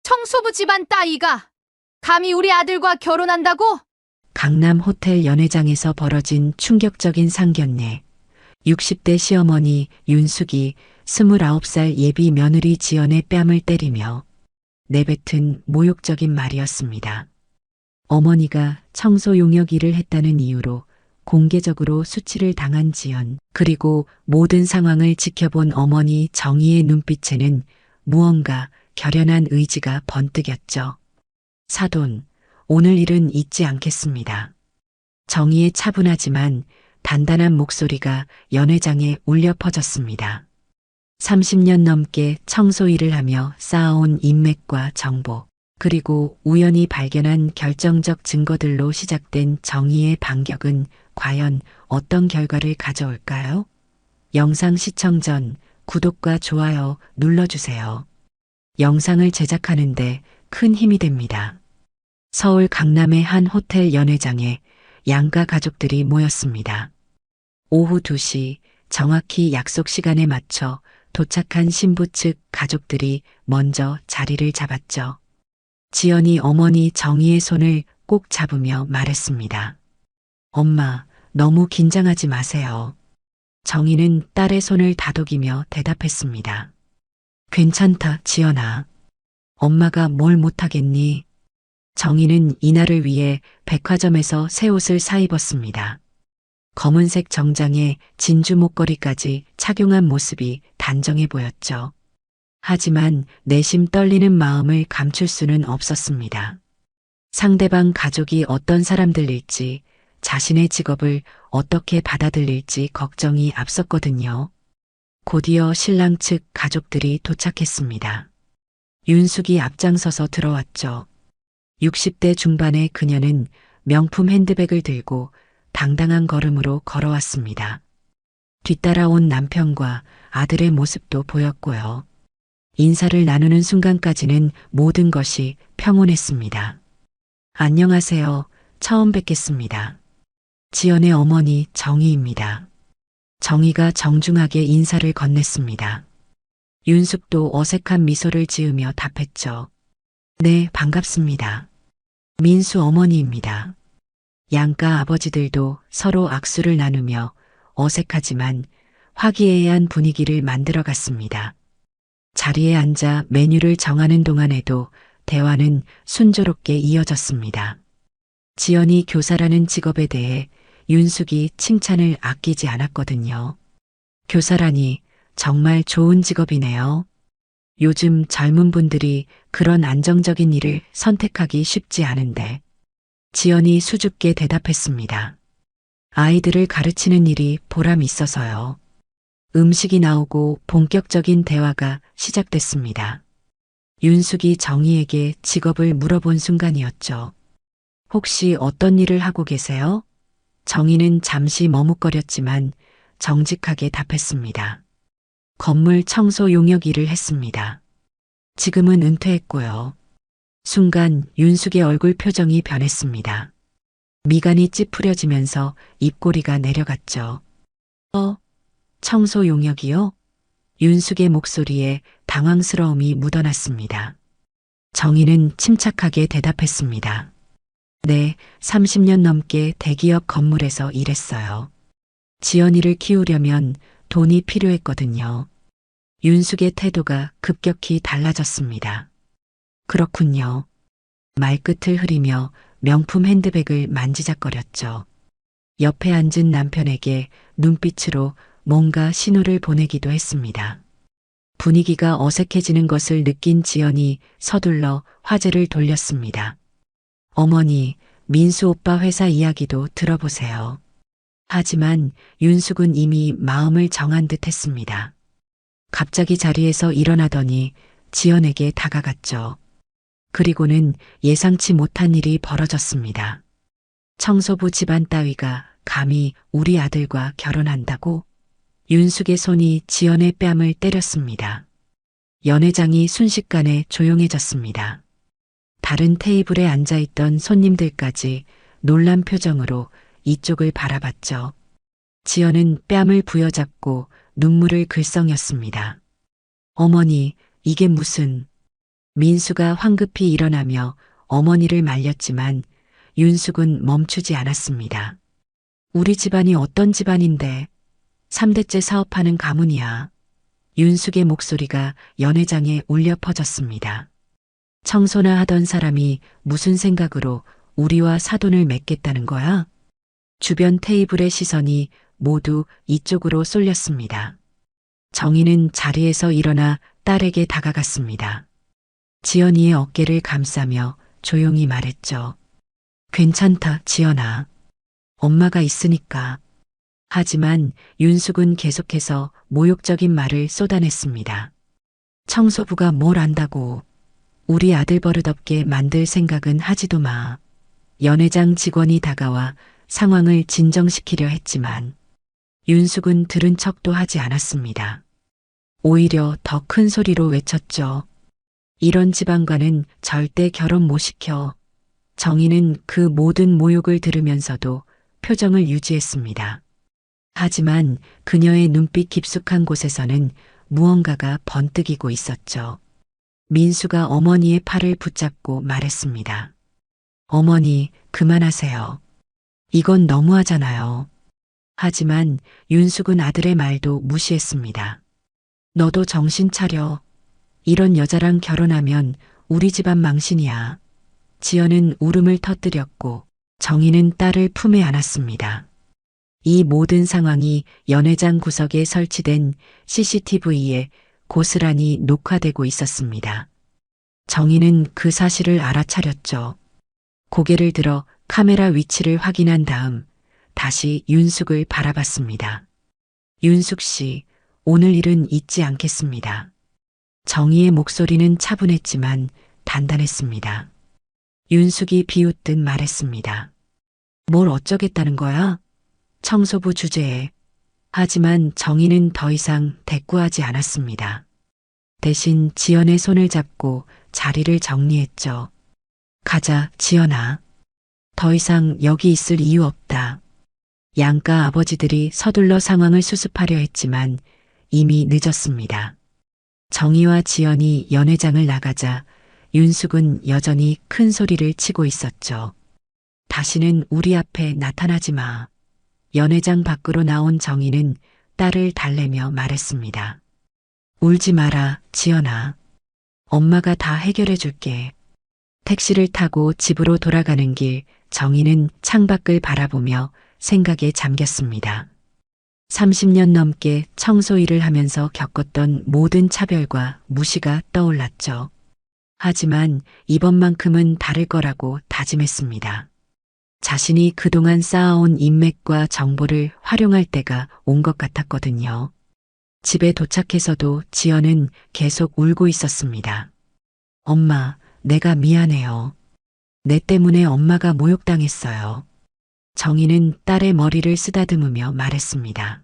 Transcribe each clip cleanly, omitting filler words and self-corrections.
청소부 집안 따위가 감히 우리 아들과 결혼한다고? 강남 호텔 연회장에서 벌어진 충격적인 상견례. 60대 시어머니 윤숙이 29살 예비 며느리 지연의 뺨을 때리며 내뱉은 모욕적인 말이었습니다. 어머니가 청소 용역 일을 했다는 이유로 공개적으로 수치를 당한 지연, 그리고 모든 상황을 지켜본 어머니 정희의 눈빛에는 무언가 결연한 의지가 번뜩였죠. 사돈, 오늘 일은 잊지 않겠습니다. 정희의 차분하지만 단단한 목소리가 연회장에 울려 퍼졌습니다. 30년 넘게 청소 일을 하며 쌓아온 인맥과 정보, 그리고 우연히 발견한 결정적 증거들로 시작된 정의의 반격은 과연 어떤 결과를 가져올까요? 영상 시청 전 구독과 좋아요 눌러주세요. 영상을 제작하는데 큰 힘이 됩니다. 서울 강남의 한 호텔 연회장에 양가 가족들이 모였습니다. 오후 2시 정확히 약속 시간에 맞춰 도착한 신부 측 가족들이 먼저 자리를 잡았죠. 지연이 어머니 정희의 손을 꼭 잡으며 말했습니다. 엄마, 너무 긴장하지 마세요. 정희는 딸의 손을 다독이며 대답했습니다. 괜찮다, 지연아. 엄마가 뭘 못하겠니? 정희는 이날을 위해 백화점에서 새 옷을 사입었습니다. 검은색 정장에 진주 목걸이까지 착용한 모습이 단정해 보였죠. 하지만 내심 떨리는 마음을 감출 수는 없었습니다. 상대방 가족이 어떤 사람들일지, 자신의 직업을 어떻게 받아들일지 걱정이 앞섰거든요. 곧이어 신랑 측 가족들이 도착했습니다. 윤숙이 앞장서서 들어왔죠. 60대 중반의 그녀는 명품 핸드백을 들고 당당한 걸음으로 걸어왔습니다. 뒤따라온 남편과 아들의 모습도 보였고요. 인사를 나누는 순간까지는 모든 것이 평온했습니다. 안녕하세요. 처음 뵙겠습니다. 지연의 어머니 정희입니다. 정희가 정중하게 인사를 건넸습니다. 윤숙도 어색한 미소를 지으며 답했죠. 네, 반갑습니다. 민수 어머니입니다. 양가 아버지들도 서로 악수를 나누며 어색하지만 화기애애한 분위기를 만들어 갔습니다. 자리에 앉아 메뉴를 정하는 동안에도 대화는 순조롭게 이어졌습니다. 지연이 교사라는 직업에 대해 윤숙이 칭찬을 아끼지 않았거든요. 교사라니 정말 좋은 직업이네요. 요즘 젊은 분들이 그런 안정적인 일을 선택하기 쉽지 않은데. 지연이 수줍게 대답했습니다. 아이들을 가르치는 일이 보람 있어서요. 음식이 나오고 본격적인 대화가 시작됐습니다. 윤숙이 정희에게 직업을 물어본 순간이었죠. 혹시 어떤 일을 하고 계세요? 정희는 잠시 머뭇거렸지만 정직하게 답했습니다. 건물 청소 용역 일을 했습니다. 지금은 은퇴했고요. 순간 윤숙의 얼굴 표정이 변했습니다. 미간이 찌푸려지면서 입꼬리가 내려갔죠. 청소 용역이요? 윤숙의 목소리에 당황스러움이 묻어났습니다. 정희는 침착하게 대답했습니다. 네, 30년 넘게 대기업 건물에서 일했어요. 지연이를 키우려면 돈이 필요했거든요. 윤숙의 태도가 급격히 달라졌습니다. 그렇군요. 말끝을 흐리며 명품 핸드백을 만지작거렸죠. 옆에 앉은 남편에게 눈빛으로 뭔가 신호를 보내기도 했습니다. 분위기가 어색해지는 것을 느낀 지연이 서둘러 화제를 돌렸습니다. 어머니, 민수 오빠 회사 이야기도 들어보세요. 하지만 윤숙은 이미 마음을 정한 듯 했습니다. 갑자기 자리에서 일어나더니 지연에게 다가갔죠. 그리고는 예상치 못한 일이 벌어졌습니다. 청소부 집안 따위가 감히 우리 아들과 결혼한다고? 윤숙의 손이 지연의 뺨을 때렸습니다. 연회장이 순식간에 조용해졌습니다. 다른 테이블에 앉아있던 손님들까지 놀란 표정으로 이쪽을 바라봤죠. 지연은 뺨을 부여잡고 눈물을 글썽였습니다. 어머니, 이게 무슨... 민수가 황급히 일어나며 어머니를 말렸지만 윤숙은 멈추지 않았습니다. 우리 집안이 어떤 집안인데 3대째 사업하는 가문이야. 윤숙의 목소리가 연회장에 울려 퍼졌습니다. 청소나 하던 사람이 무슨 생각으로 우리와 사돈을 맺겠다는 거야? 주변 테이블의 시선이 모두 이쪽으로 쏠렸습니다. 정희는 자리에서 일어나 딸에게 다가갔습니다. 지연이의 어깨를 감싸며 조용히 말했죠. 괜찮다, 지연아. 엄마가 있으니까. 하지만 윤숙은 계속해서 모욕적인 말을 쏟아냈습니다. 청소부가 뭘 안다고. 우리 아들 버릇없게 만들 생각은 하지도 마. 연회장 직원이 다가와 상황을 진정시키려 했지만 윤숙은 들은 척도 하지 않았습니다. 오히려 더 큰 소리로 외쳤죠. 이런 집안과는 절대 결혼 못 시켜. 정희는 그 모든 모욕을 들으면서도 표정을 유지했습니다. 하지만 그녀의 눈빛 깊숙한 곳에서는 무언가가 번뜩이고 있었죠. 민수가 어머니의 팔을 붙잡고 말했습니다. 어머니, 그만하세요. 이건 너무하잖아요. 하지만 윤숙은 아들의 말도 무시했습니다. 너도 정신 차려. 이런 여자랑 결혼하면 우리 집안 망신이야. 지연은 울음을 터뜨렸고 정희는 딸을 품에 안았습니다. 이 모든 상황이 연회장 구석에 설치된 CCTV에 고스란히 녹화되고 있었습니다. 정희는 그 사실을 알아차렸죠. 고개를 들어 카메라 위치를 확인한 다음 다시 윤숙을 바라봤습니다. 윤숙 씨, 오늘 일은 잊지 않겠습니다. 정희의 목소리는 차분했지만 단단했습니다. 윤숙이 비웃듯 말했습니다. 뭘 어쩌겠다는 거야? 청소부 주제에. 하지만 정희는 더 이상 대꾸하지 않았습니다. 대신 지연의 손을 잡고 자리를 정리했죠. 가자, 지연아. 더 이상 여기 있을 이유 없다. 양가 아버지들이 서둘러 상황을 수습하려 했지만 이미 늦었습니다. 정희와 지연이 연회장을 나가자 윤숙은 여전히 큰 소리를 치고 있었죠. 다시는 우리 앞에 나타나지 마. 연회장 밖으로 나온 정희는 딸을 달래며 말했습니다. 울지 마라, 지연아. 엄마가 다 해결해 줄게. 택시를 타고 집으로 돌아가는 길 정희는 창밖을 바라보며 생각에 잠겼습니다. 30년 넘게 청소 일을 하면서 겪었던 모든 차별과 무시가 떠올랐죠. 하지만 이번만큼은 다를 거라고 다짐했습니다. 자신이 그동안 쌓아온 인맥과 정보를 활용할 때가 온 것 같았거든요. 집에 도착해서도 지연은 계속 울고 있었습니다. 엄마, 내가 미안해요. 내 때문에 엄마가 모욕당했어요. 정희는 딸의 머리를 쓰다듬으며 말했습니다.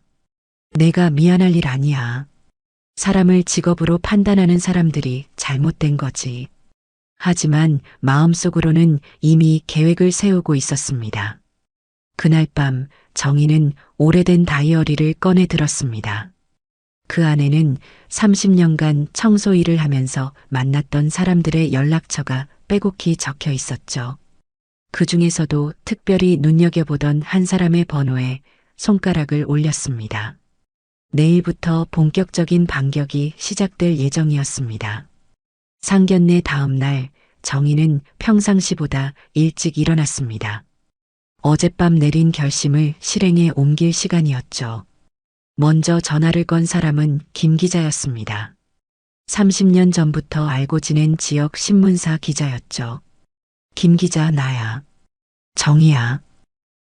내가 미안할 일 아니야. 사람을 직업으로 판단하는 사람들이 잘못된 거지. 하지만 마음속으로는 이미 계획을 세우고 있었습니다. 그날 밤 정희는 오래된 다이어리를 꺼내 들었습니다. 그 안에는 30년간 청소 일을 하면서 만났던 사람들의 연락처가 빼곡히 적혀 있었죠. 그 중에서도 특별히 눈여겨보던 한 사람의 번호에 손가락을 올렸습니다. 내일부터 본격적인 반격이 시작될 예정이었습니다. 상견례 다음 날 정희는 평상시보다 일찍 일어났습니다. 어젯밤 내린 결심을 실행에 옮길 시간이었죠. 먼저 전화를 건 사람은 김 기자였습니다. 30년 전부터 알고 지낸 지역 신문사 기자였죠. 김 기자, 나야. 정희야.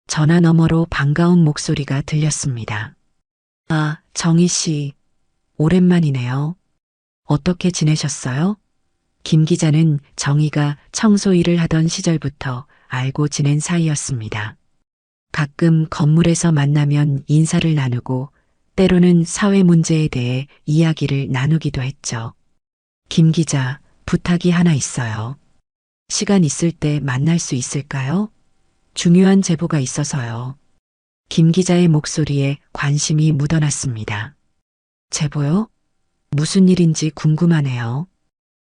전화 너머로 반가운 목소리가 들렸습니다. 아, 정희 씨. 오랜만이네요. 어떻게 지내셨어요? 김 기자는 정희가 청소 일을 하던 시절부터 알고 지낸 사이였습니다. 가끔 건물에서 만나면 인사를 나누고 때로는 사회 문제에 대해 이야기를 나누기도 했죠. 김 기자, 부탁이 하나 있어요. 시간 있을 때 만날 수 있을까요? 중요한 제보가 있어서요. 김 기자의 목소리에 관심이 묻어났습니다. 제보요? 무슨 일인지 궁금하네요.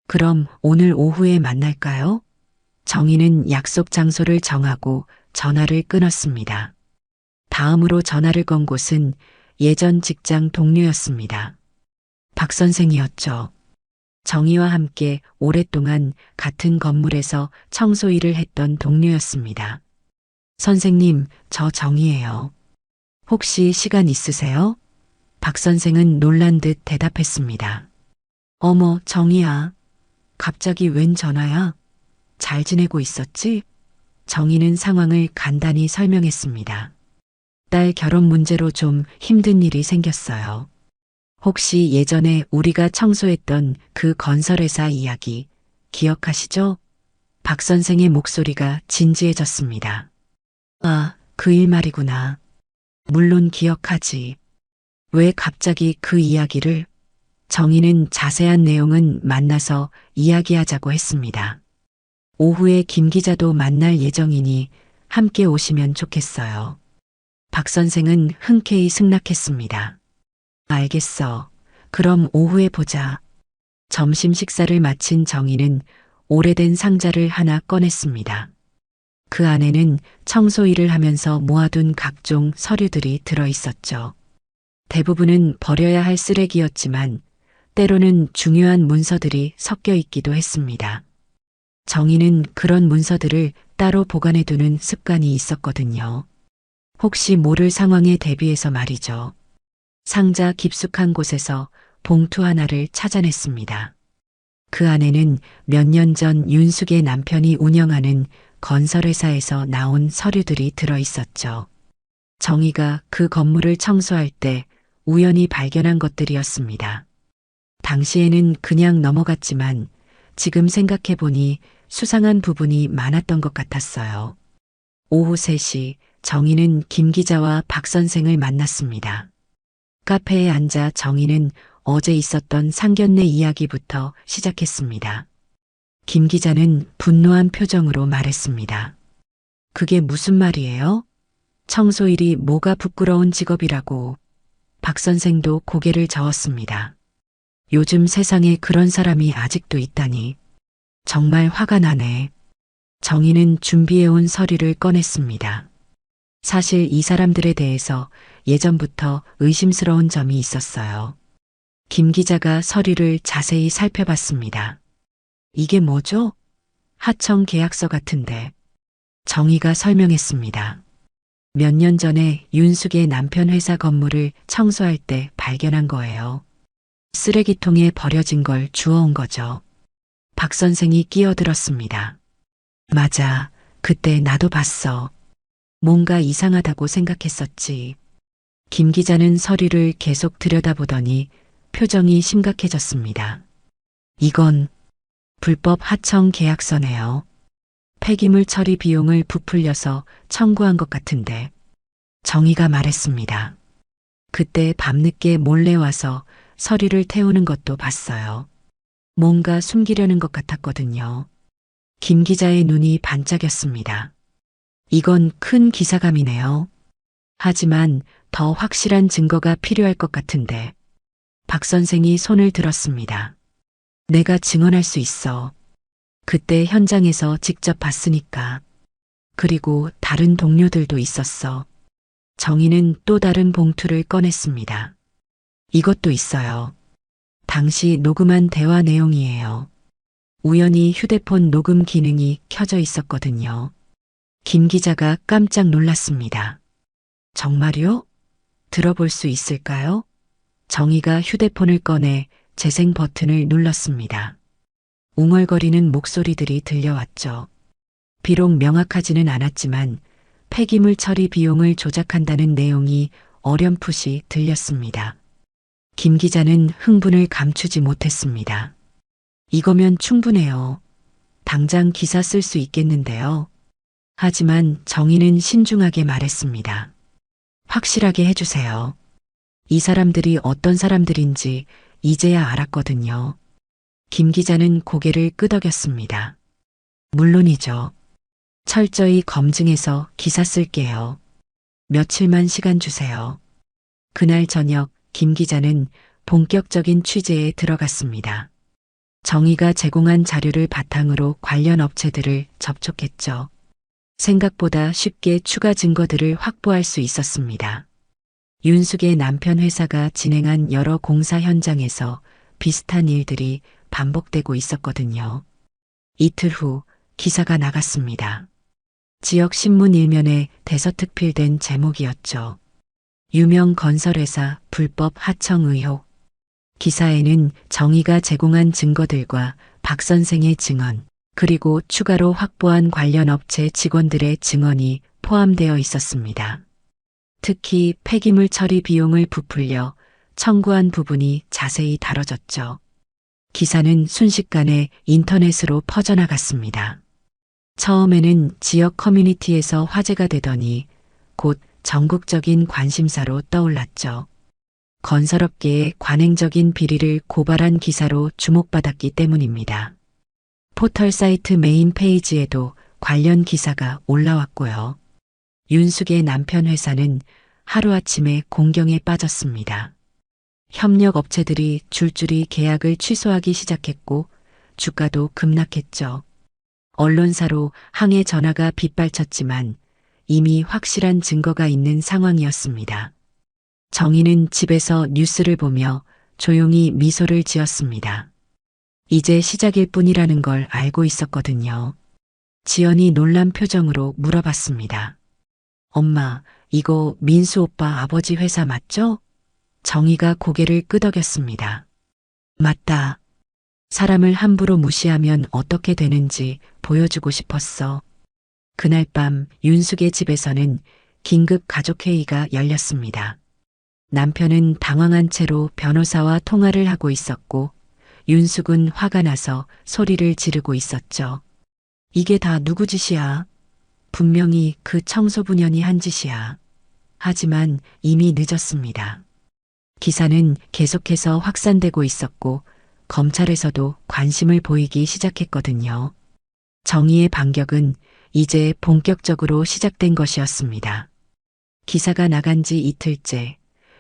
그럼 오늘 오후에 만날까요? 정희는 약속 장소를 정하고 전화를 끊었습니다. 다음으로 전화를 건 곳은 예전 직장 동료였습니다. 박 선생이었죠. 정희와 함께 오랫동안 같은 건물에서 청소 일을 했던 동료였습니다. 선생님, 저 정희예요. 혹시 시간 있으세요? 박 선생은 놀란 듯 대답했습니다. 어머, 정희야. 갑자기 웬 전화야? 잘 지내고 있었지? 정희는 상황을 간단히 설명했습니다. 딸 결혼 문제로 좀 힘든 일이 생겼어요. 혹시 예전에 우리가 청소했던 그 건설회사 이야기 기억하시죠? 박 선생의 목소리가 진지해졌습니다. 아, 그 일 말이구나. 물론 기억하지. 왜 갑자기 그 이야기를? 정희는 자세한 내용은 만나서 이야기하자고 했습니다. 오후에 김 기자도 만날 예정이니 함께 오시면 좋겠어요. 박 선생은 흔쾌히 승낙했습니다. 알겠어. 그럼 오후에 보자. 점심 식사를 마친 정희는 오래된 상자를 하나 꺼냈습니다. 그 안에는 청소 일을 하면서 모아둔 각종 서류들이 들어 있었죠. 대부분은 버려야 할 쓰레기였지만 때로는 중요한 문서들이 섞여 있기도 했습니다. 정희는 그런 문서들을 따로 보관해 두는 습관이 있었거든요. 혹시 모를 상황에 대비해서 말이죠. 상자 깊숙한 곳에서 봉투 하나를 찾아냈습니다. 그 안에는 몇 년 전 윤숙의 남편이 운영하는 건설회사에서 나온 서류들이 들어 있었죠. 정희가 그 건물을 청소할 때 우연히 발견한 것들이었습니다. 당시에는 그냥 넘어갔지만 지금 생각해보니 수상한 부분이 많았던 것 같았어요. 오후 3시 정희는 김 기자와 박 선생을 만났습니다. 카페에 앉아 정희는 어제 있었던 상견례 이야기부터 시작했습니다. 김 기자는 분노한 표정으로 말했습니다. 그게 무슨 말이에요? 청소일이 뭐가 부끄러운 직업이라고. 박 선생도 고개를 저었습니다. 요즘 세상에 그런 사람이 아직도 있다니. 정말 화가 나네. 정희는 준비해온 서류를 꺼냈습니다. 사실 이 사람들에 대해서 예전부터 의심스러운 점이 있었어요. 김 기자가 서류를 자세히 살펴봤습니다. 이게 뭐죠? 하청 계약서 같은데. 정희가 설명했습니다. 몇 년 전에 윤숙의 남편 회사 건물을 청소할 때 발견한 거예요. 쓰레기통에 버려진 걸 주워온 거죠. 박 선생이 끼어들었습니다. 맞아. 그때 나도 봤어. 뭔가 이상하다고 생각했었지. 김 기자는 서류를 계속 들여다보더니 표정이 심각해졌습니다. 이건 불법 하청 계약서네요. 폐기물 처리 비용을 부풀려서 청구한 것 같은데. 정희가 말했습니다. 그때 밤늦게 몰래 와서 서류를 태우는 것도 봤어요. 뭔가 숨기려는 것 같았거든요. 김 기자의 눈이 반짝였습니다. 이건 큰 기사감이네요. 하지만 더 확실한 증거가 필요할 것 같은데. 박 선생이 손을 들었습니다. 내가 증언할 수 있어. 그때 현장에서 직접 봤으니까. 그리고 다른 동료들도 있었어. 정희는 또 다른 봉투를 꺼냈습니다. 이것도 있어요. 당시 녹음한 대화 내용이에요. 우연히 휴대폰 녹음 기능이 켜져 있었거든요. 김 기자가 깜짝 놀랐습니다. 정말요? 들어볼 수 있을까요? 정희가 휴대폰을 꺼내 재생 버튼을 눌렀습니다. 웅얼거리는 목소리들이 들려왔죠. 비록 명확하지는 않았지만 폐기물 처리 비용을 조작한다는 내용이 어렴풋이 들렸습니다. 김 기자는 흥분을 감추지 못했습니다. 이거면 충분해요. 당장 기사 쓸 수 있겠는데요. 하지만 정희는 신중하게 말했습니다. 확실하게 해주세요. 이 사람들이 어떤 사람들인지 이제야 알았거든요. 김 기자는 고개를 끄덕였습니다. 물론이죠. 철저히 검증해서 기사 쓸게요. 며칠만 시간 주세요. 그날 저녁 김 기자는 본격적인 취재에 들어갔습니다. 정의가 제공한 자료를 바탕으로 관련 업체들을 접촉했죠. 생각보다 쉽게 추가 증거들을 확보할 수 있었습니다. 윤숙의 남편 회사가 진행한 여러 공사 현장에서 비슷한 일들이 반복되고 있었거든요. 이틀 후 기사가 나갔습니다. 지역 신문 일면에 대서특필된 제목이었죠. 유명 건설회사 불법 하청 의혹. 기사에는 정의가 제공한 증거들과 박 선생의 증언, 그리고 추가로 확보한 관련 업체 직원들의 증언이 포함되어 있었습니다. 특히 폐기물 처리 비용을 부풀려 청구한 부분이 자세히 다뤄졌죠. 기사는 순식간에 인터넷으로 퍼져나갔습니다. 처음에는 지역 커뮤니티에서 화제가 되더니 곧 전국적인 관심사로 떠올랐죠. 건설업계의 관행적인 비리를 고발한 기사로 주목받았기 때문입니다. 포털 사이트 메인 페이지에도 관련 기사가 올라왔고요. 윤숙의 남편 회사는 하루아침에 공경에 빠졌습니다. 협력 업체들이 줄줄이 계약을 취소하기 시작했고 주가도 급락했죠. 언론사로 항해 전화가 빗발쳤지만 이미 확실한 증거가 있는 상황이었습니다. 정희는 집에서 뉴스를 보며 조용히 미소를 지었습니다. 이제 시작일 뿐이라는 걸 알고 있었거든요. 지연이 놀란 표정으로 물어봤습니다. 엄마, 이거 민수 오빠 아버지 회사 맞죠? 정희가 고개를 끄덕였습니다. 맞다. 사람을 함부로 무시하면 어떻게 되는지 보여주고 싶었어. 그날 밤 윤숙의 집에서는 긴급 가족회의가 열렸습니다. 남편은 당황한 채로 변호사와 통화를 하고 있었고 윤숙은 화가 나서 소리를 지르고 있었죠. 이게 다 누구 짓이야? 분명히 그 청소부년이 한 짓이야. 하지만 이미 늦었습니다. 기사는 계속해서 확산되고 있었고 검찰에서도 관심을 보이기 시작했거든요. 정의의 반격은 이제 본격적으로 시작된 것이었습니다. 기사가 나간 지 이틀째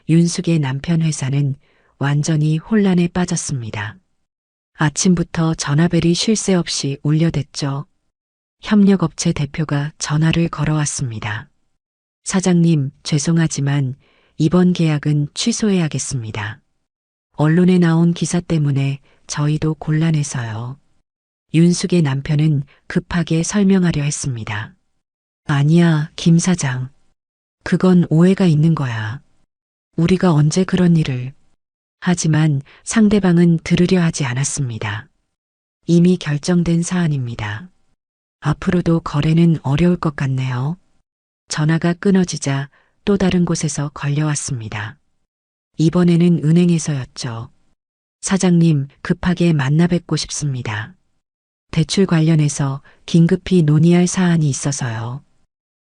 윤숙의 남편 회사는 완전히 혼란에 빠졌습니다. 아침부터 전화벨이 쉴 새 없이 울려댔죠. 협력업체 대표가 전화를 걸어왔습니다. 사장님, 죄송하지만 이번 계약은 취소해야겠습니다. 언론에 나온 기사 때문에 저희도 곤란해서요. 윤숙의 남편은 급하게 설명하려 했습니다. 아니야, 김 사장. 그건 오해가 있는 거야. 우리가 언제 그런 일을. 하지만 상대방은 들으려 하지 않았습니다. 이미 결정된 사안입니다. 앞으로도 거래는 어려울 것 같네요. 전화가 끊어지자 또 다른 곳에서 걸려왔습니다. 이번에는 은행에서였죠. 사장님, 급하게 만나 뵙고 싶습니다. 대출 관련해서 긴급히 논의할 사안이 있어서요.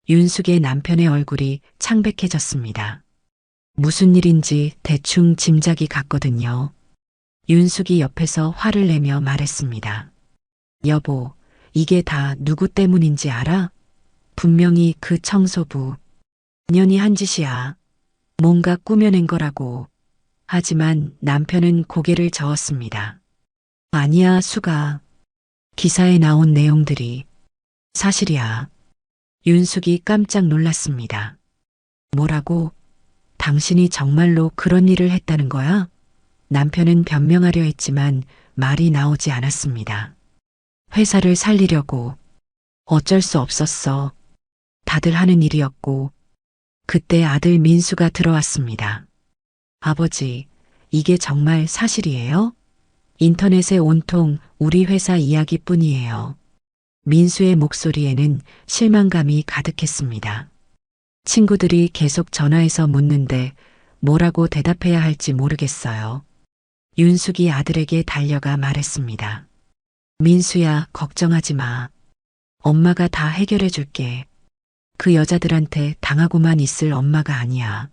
윤숙의 남편의 얼굴이 창백해졌습니다. 무슨 일인지 대충 짐작이 갔거든요. 윤숙이 옆에서 화를 내며 말했습니다. 여보, 이게 다 누구 때문인지 알아? 분명히 그 청소부. 년이 한 짓이야. 뭔가 꾸며낸 거라고. 하지만 남편은 고개를 저었습니다. 아니야, 수가. 기사에 나온 내용들이 사실이야. 윤숙이 깜짝 놀랐습니다. 뭐라고? 당신이 정말로 그런 일을 했다는 거야? 남편은 변명하려 했지만 말이 나오지 않았습니다. 회사를 살리려고. 어쩔 수 없었어. 다들 하는 일이었고. 그때 아들 민수가 들어왔습니다. 아버지, 이게 정말 사실이에요? 인터넷에 온통 우리 회사 이야기뿐이에요. 민수의 목소리에는 실망감이 가득했습니다. 친구들이 계속 전화해서 묻는데 뭐라고 대답해야 할지 모르겠어요. 윤숙이 아들에게 달려가 말했습니다. 민수야, 걱정하지 마. 엄마가 다 해결해 줄게. 그 여자들한테 당하고만 있을 엄마가 아니야.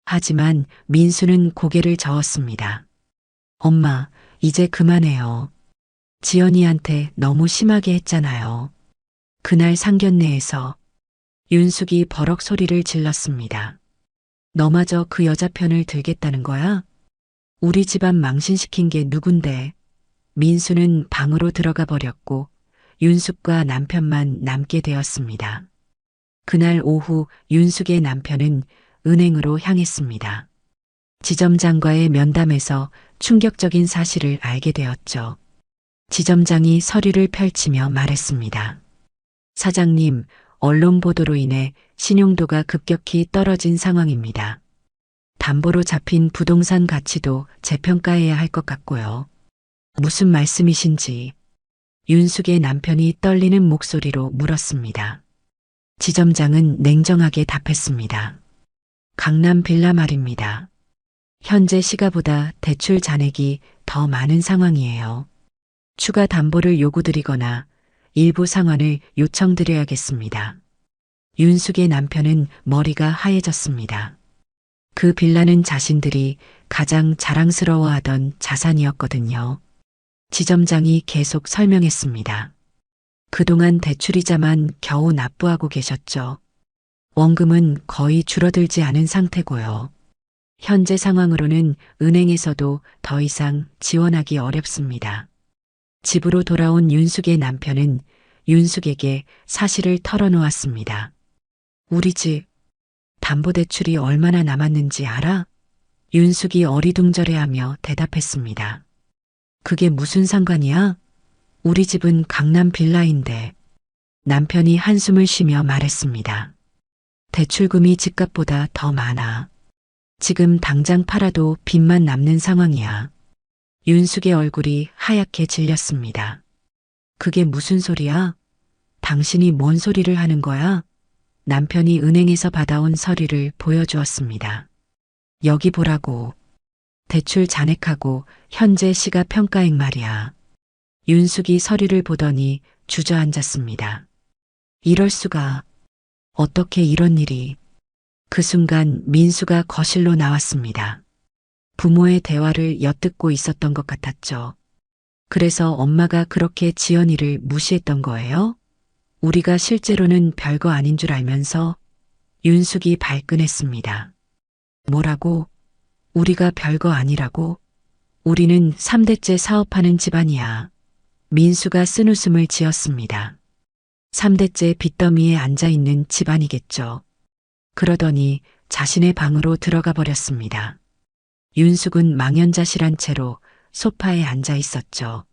하지만 민수는 고개를 저었습니다. 엄마, 이제 그만해요. 지연이한테 너무 심하게 했잖아요. 그날 상견례에서 윤숙이 버럭 소리를 질렀습니다. 너마저 그 여자 편을 들겠다는 거야? 우리 집안 망신시킨 게 누군데? 민수는 방으로 들어가 버렸고 윤숙과 남편만 남게 되었습니다. 그날 오후 윤숙의 남편은 은행으로 향했습니다. 지점장과의 면담에서 충격적인 사실을 알게 되었죠. 지점장이 서류를 펼치며 말했습니다. 사장님, 언론 보도로 인해 신용도가 급격히 떨어진 상황입니다. 담보로 잡힌 부동산 가치도 재평가해야 할 것 같고요. 무슨 말씀이신지 윤숙의 남편이 떨리는 목소리로 물었습니다. 지점장은 냉정하게 답했습니다. 강남 빌라 말입니다. 현재 시가보다 대출 잔액이 더 많은 상황이에요. 추가 담보를 요구드리거나 일부 상환을 요청드려야겠습니다. 윤숙의 남편은 머리가 하얘졌습니다. 그 빌라는 자신들이 가장 자랑스러워하던 자산이었거든요. 지점장이 계속 설명했습니다. 그동안 대출이자만 겨우 납부하고 계셨죠. 원금은 거의 줄어들지 않은 상태고요. 현재 상황으로는 은행에서도 더 이상 지원하기 어렵습니다. 집으로 돌아온 윤숙의 남편은 윤숙에게 사실을 털어놓았습니다. 우리 집 담보대출이 얼마나 남았는지 알아? 윤숙이 어리둥절해하며 대답했습니다. 그게 무슨 상관이야? 우리 집은 강남 빌라인데. 남편이 한숨을 쉬며 말했습니다. 대출금이 집값보다 더 많아. 지금 당장 팔아도 빚만 남는 상황이야. 윤숙의 얼굴이 하얗게 질렸습니다. 그게 무슨 소리야? 당신이 뭔 소리를 하는 거야? 남편이 은행에서 받아온 서류를 보여주었습니다. 여기 보라고. 대출 잔액하고 현재 시가 평가액 말이야. 윤숙이 서류를 보더니 주저앉았습니다. 이럴 수가. 어떻게 이런 일이. 그 순간 민수가 거실로 나왔습니다. 부모의 대화를 엿듣고 있었던 것 같았죠. 그래서 엄마가 그렇게 지연이를 무시했던 거예요? 우리가 실제로는 별거 아닌 줄 알면서. 윤숙이 발끈했습니다. 뭐라고? 우리가 별거 아니라고? 우리는 3대째 사업하는 집안이야. 민수가 쓴웃음을 지었습니다. 3대째 빚더미에 앉아있는 집안이겠죠. 그러더니 자신의 방으로 들어가 버렸습니다. 윤숙은 망연자실한 채로 소파에 앉아 있었죠.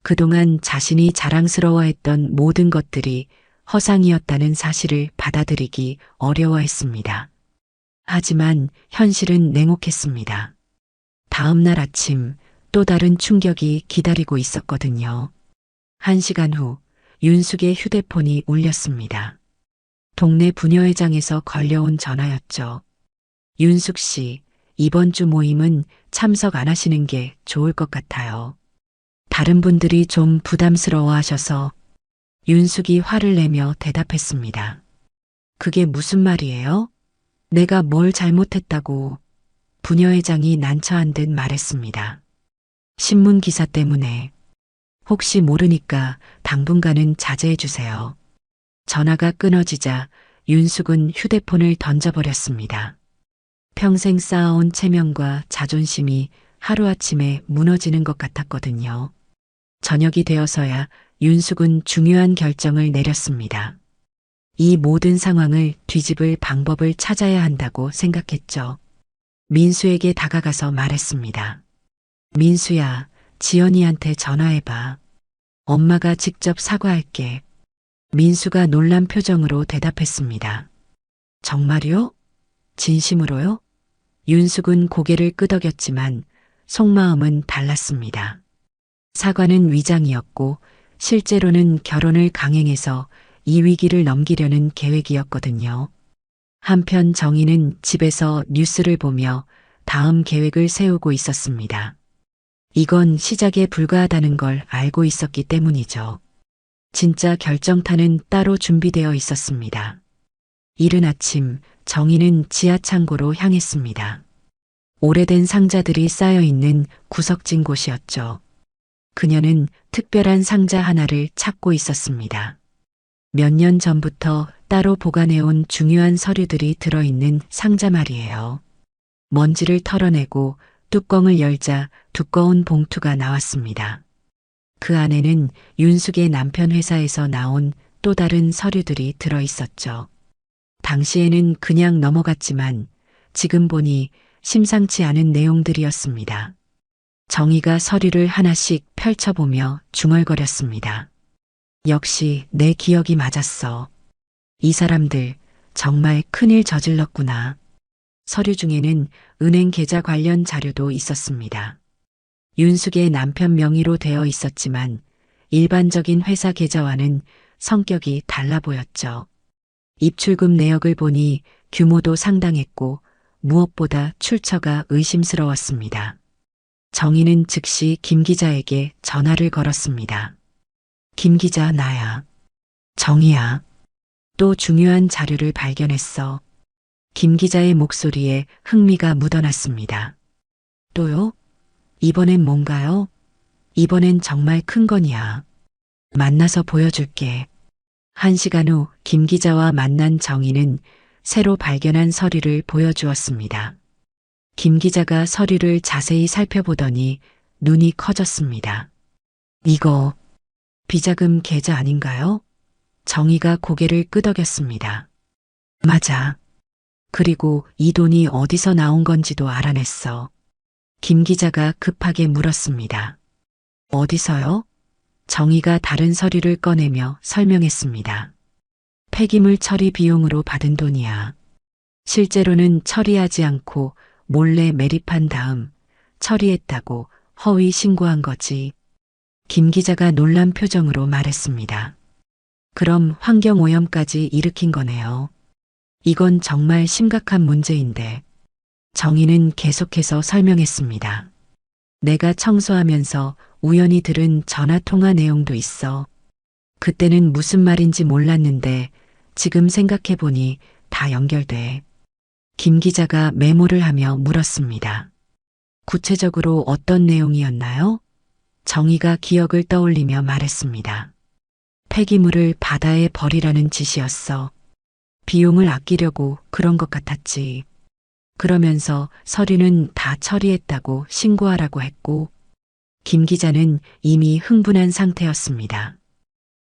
그동안 자신이 자랑스러워했던 모든 것들이 허상이었다는 사실을 받아들이기 어려워했습니다. 하지만 현실은 냉혹했습니다. 다음 날 아침 또 다른 충격이 기다리고 있었거든요. 1시간 후 윤숙의 휴대폰이 울렸습니다. 동네 부녀회장에서 걸려온 전화였죠. 윤숙 씨, 이번 주 모임은 참석 안 하시는 게 좋을 것 같아요. 다른 분들이 좀 부담스러워 하셔서. 윤숙이 화를 내며 대답했습니다. 그게 무슨 말이에요? 내가 뭘 잘못했다고. 부녀회장이 난처한 듯 말했습니다. 신문 기사 때문에. 혹시 모르니까 당분간은 자제해 주세요. 전화가 끊어지자 윤숙은 휴대폰을 던져버렸습니다. 평생 쌓아온 체면과 자존심이 하루아침에 무너지는 것 같았거든요. 저녁이 되어서야 윤숙은 중요한 결정을 내렸습니다. 이 모든 상황을 뒤집을 방법을 찾아야 한다고 생각했죠. 민수에게 다가가서 말했습니다. 민수야, 지연이한테 전화해봐. 엄마가 직접 사과할게. 민수가 놀란 표정으로 대답했습니다. 정말요? 진심으로요? 윤숙은 고개를 끄덕였지만 속마음은 달랐습니다. 사과는 위장이었고 실제로는 결혼을 강행해서 이 위기를 넘기려는 계획이었거든요. 한편 정희는 집에서 뉴스를 보며 다음 계획을 세우고 있었습니다. 이건 시작에 불과하다는 걸 알고 있었기 때문이죠. 진짜 결정타는 따로 준비되어 있었습니다. 이른 아침 정희는 지하 창고로 향했습니다. 오래된 상자들이 쌓여 있는 구석진 곳이었죠. 그녀는 특별한 상자 하나를 찾고 있었습니다. 몇 년 전부터 따로 보관해온 중요한 서류들이 들어있는 상자 말이에요. 먼지를 털어내고 뚜껑을 열자 두꺼운 봉투가 나왔습니다. 그 안에는 윤숙의 남편 회사에서 나온 또 다른 서류들이 들어 있었죠. 당시에는 그냥 넘어갔지만 지금 보니 심상치 않은 내용들이었습니다. 정희가 서류를 하나씩 펼쳐보며 중얼거렸습니다. 역시 내 기억이 맞았어. 이 사람들 정말 큰일 저질렀구나. 서류 중에는 은행 계좌 관련 자료도 있었습니다. 윤숙의 남편 명의로 되어 있었지만 일반적인 회사 계좌와는 성격이 달라 보였죠. 입출금 내역을 보니 규모도 상당했고 무엇보다 출처가 의심스러웠습니다. 정희는 즉시 김 기자에게 전화를 걸었습니다. 김 기자, 나야. 정희야. 또 중요한 자료를 발견했어. 김 기자의 목소리에 흥미가 묻어났습니다. 또요? 이번엔 뭔가요? 이번엔 정말 큰 건이야. 만나서 보여줄게. 1시간 후 김 기자와 만난 정희는 새로 발견한 서류를 보여주었습니다. 김 기자가 서류를 자세히 살펴보더니 눈이 커졌습니다. 이거 비자금 계좌 아닌가요? 정희가 고개를 끄덕였습니다. 맞아. 그리고 이 돈이 어디서 나온 건지도 알아냈어. 김 기자가 급하게 물었습니다. 어디서요? 정희가 다른 서류를 꺼내며 설명했습니다. 폐기물 처리 비용으로 받은 돈이야. 실제로는 처리하지 않고 몰래 매립한 다음 처리했다고 허위 신고한 거지. 김 기자가 놀란 표정으로 말했습니다. 그럼 환경오염까지 일으킨 거네요. 이건 정말 심각한 문제인데. 정희는 계속해서 설명했습니다. 내가 청소하면서 우연히 들은 전화통화 내용도 있어. 그때는 무슨 말인지 몰랐는데 지금 생각해보니 다 연결돼. 김 기자가 메모를 하며 물었습니다. 구체적으로 어떤 내용이었나요? 정희가 기억을 떠올리며 말했습니다. 폐기물을 바다에 버리라는 지시였어. 비용을 아끼려고 그런 것 같았지. 그러면서 서류는 다 처리했다고 신고하라고 했고, 김 기자는 이미 흥분한 상태였습니다.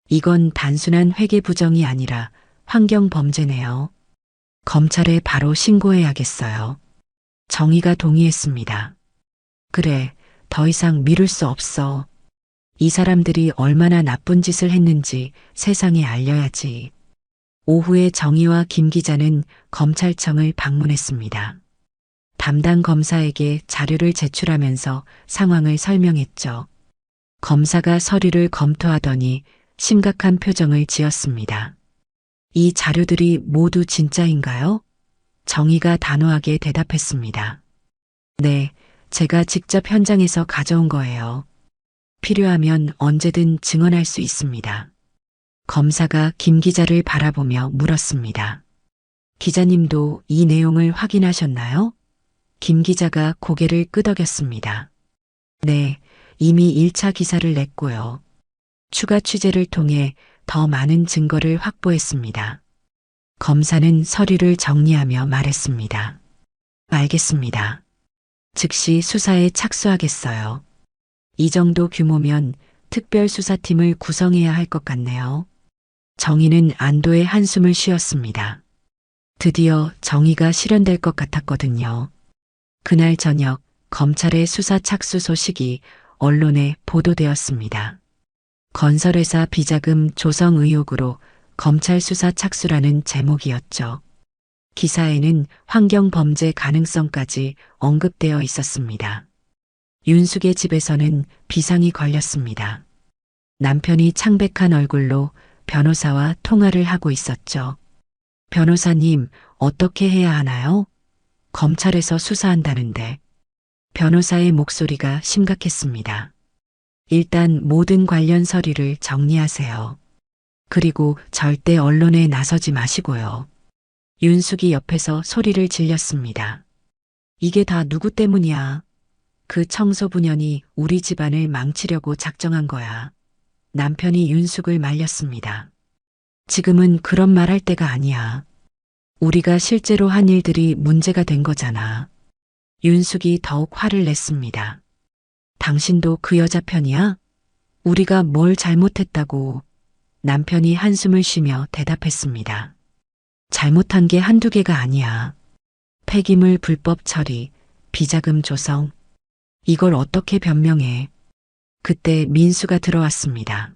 이건 단순한 회계 부정이 아니라 환경 범죄네요. 검찰에 바로 신고해야겠어요. 정희가 동의했습니다. 그래, 더 이상 미룰 수 없어. 이 사람들이 얼마나 나쁜 짓을 했는지 세상에 알려야지. 오후에 정희와 김 기자는 검찰청을 방문했습니다. 담당 검사에게 자료를 제출하면서 상황을 설명했죠. 검사가 서류를 검토하더니 심각한 표정을 지었습니다. 이 자료들이 모두 진짜인가요? 정희가 단호하게 대답했습니다. 네, 제가 직접 현장에서 가져온 거예요. 필요하면 언제든 증언할 수 있습니다. 검사가 김 기자를 바라보며 물었습니다. 기자님도 이 내용을 확인하셨나요? 김 기자가 고개를 끄덕였습니다. 네, 이미 1차 기사를 냈고요. 추가 취재를 통해 더 많은 증거를 확보했습니다. 검사는 서류를 정리하며 말했습니다. 알겠습니다. 즉시 수사에 착수하겠어요. 이 정도 규모면 특별수사팀을 구성해야 할 것 같네요. 정희는 안도의 한숨을 쉬었습니다. 드디어 정의가 실현될 것 같았거든요. 그날 저녁 검찰의 수사 착수 소식이 언론에 보도되었습니다. 건설회사 비자금 조성 의혹으로 검찰 수사 착수라는 제목이었죠. 기사에는 환경범죄 가능성까지 언급되어 있었습니다. 윤숙의 집에서는 비상이 걸렸습니다. 남편이 창백한 얼굴로 변호사와 통화를 하고 있었죠. 변호사님, 어떻게 해야 하나요? 검찰에서 수사한다는데. 변호사의 목소리가 심각했습니다. 일단 모든 관련 서류를 정리하세요. 그리고 절대 언론에 나서지 마시고요. 윤숙이 옆에서 소리를 질렸습니다. 이게 다 누구 때문이야? 그 청소부년이 우리 집안을 망치려고 작정한 거야. 남편이 윤숙을 말렸습니다. 지금은 그런 말 할 때가 아니야. 우리가 실제로 한 일들이 문제가 된 거잖아. 윤숙이 더욱 화를 냈습니다. 당신도 그 여자 편이야? 우리가 뭘 잘못했다고 남편이 한숨을 쉬며 대답했습니다. 잘못한 게 한두 개가 아니야. 폐기물 불법 처리, 비자금 조성. 이걸 어떻게 변명해? 그때 민수가 들어왔습니다.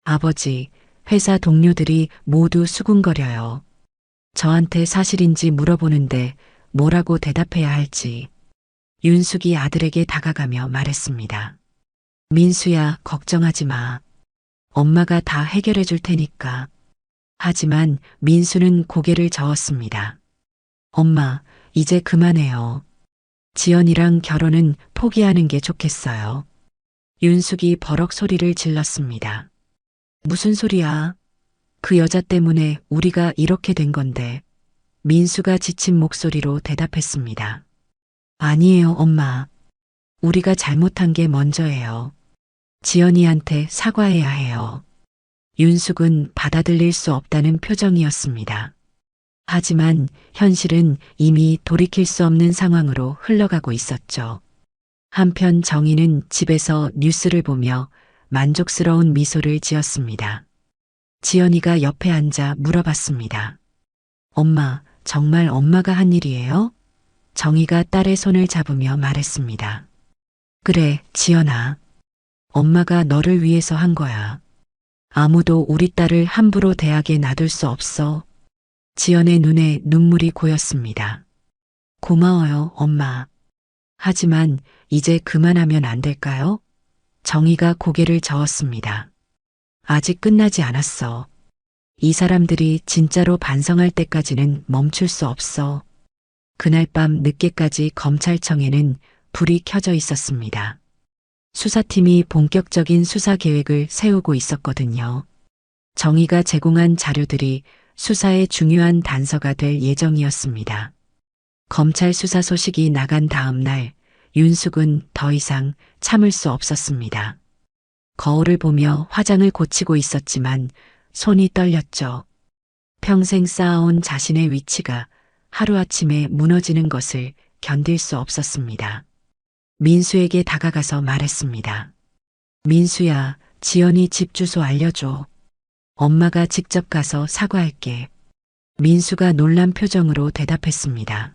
아버지, 회사 동료들이 모두 수군거려요. 저한테 사실인지 물어보는데 뭐라고 대답해야 할지. 윤숙이 아들에게 다가가며 말했습니다. 민수야, 걱정하지 마. 엄마가 다 해결해 줄 테니까. 하지만 민수는 고개를 저었습니다. 엄마, 이제 그만해요. 지연이랑 결혼은 포기하는 게 좋겠어요. 윤숙이 버럭 소리를 질렀습니다. 무슨 소리야? 그 여자 때문에 우리가 이렇게 된 건데. 민수가 지친 목소리로 대답했습니다. 아니에요, 엄마. 우리가 잘못한 게 먼저예요. 지연이한테 사과해야 해요. 윤숙은 받아들일 수 없다는 표정이었습니다. 하지만 현실은 이미 돌이킬 수 없는 상황으로 흘러가고 있었죠. 한편 정희는 집에서 뉴스를 보며 만족스러운 미소를 지었습니다. 지연이가 옆에 앉아 물어봤습니다. 엄마, 정말 엄마가 한 일이에요? 정희가 딸의 손을 잡으며 말했습니다. 그래, 지연아. 엄마가 너를 위해서 한 거야. 아무도 우리 딸을 함부로 대학에 놔둘 수 없어. 지연의 눈에 눈물이 고였습니다. 고마워요, 엄마. 하지만 이제 그만하면 안 될까요? 정희가 고개를 저었습니다. 아직 끝나지 않았어. 이 사람들이 진짜로 반성할 때까지는 멈출 수 없어. 그날 밤 늦게까지 검찰청에는 불이 켜져 있었습니다. 수사팀이 본격적인 수사 계획을 세우고 있었거든요. 정희가 제공한 자료들이 수사의 중요한 단서가 될 예정이었습니다. 검찰 수사 소식이 나간 다음 날 윤숙은 더 이상 참을 수 없었습니다. 거울을 보며 화장을 고치고 있었지만 손이 떨렸죠. 평생 쌓아온 자신의 위치가 하루아침에 무너지는 것을 견딜 수 없었습니다. 민수에게 다가가서 말했습니다. 민수야, 지연이 집 주소 알려줘. 엄마가 직접 가서 사과할게. 민수가 놀란 표정으로 대답했습니다.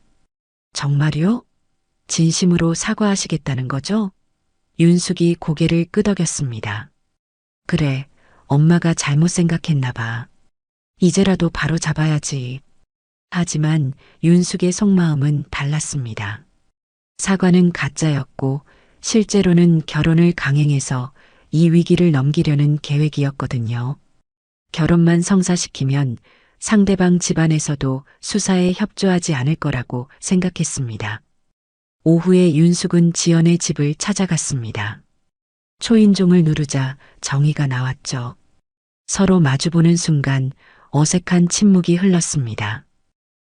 정말요? 진심으로 사과하시겠다는 거죠? 윤숙이 고개를 끄덕였습니다. 그래, 엄마가 잘못 생각했나 봐. 이제라도 바로 잡아야지. 하지만 윤숙의 속마음은 달랐습니다. 사과는 가짜였고 실제로는 결혼을 강행해서 이 위기를 넘기려는 계획이었거든요. 결혼만 성사시키면 상대방 집안에서도 수사에 협조하지 않을 거라고 생각했습니다. 오후에 윤숙은 지연의 집을 찾아갔습니다. 초인종을 누르자 정희가 나왔죠. 서로 마주보는 순간 어색한 침묵이 흘렀습니다.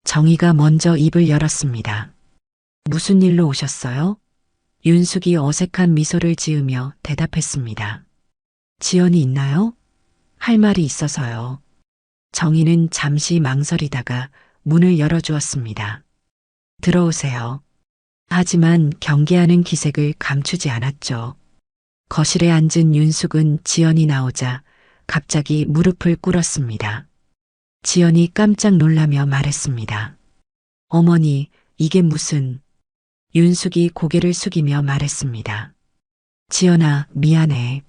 정희가 먼저 입을 열었습니다. 무슨 일로 오셨어요? 윤숙이 어색한 미소를 지으며 대답했습니다. 지연이 있나요? 할 말이 있어서요. 정희는 잠시 망설이다가 문을 열어주었습니다. 들어오세요. 하지만 경계하는 기색을 감추지 않았죠. 거실에 앉은 윤숙은 지연이 나오자 갑자기 무릎을 꿇었습니다. 지연이 깜짝 놀라며 말했습니다. 어머니, 이게 무슨... 윤숙이 고개를 숙이며 말했습니다. 지연아, 미안해.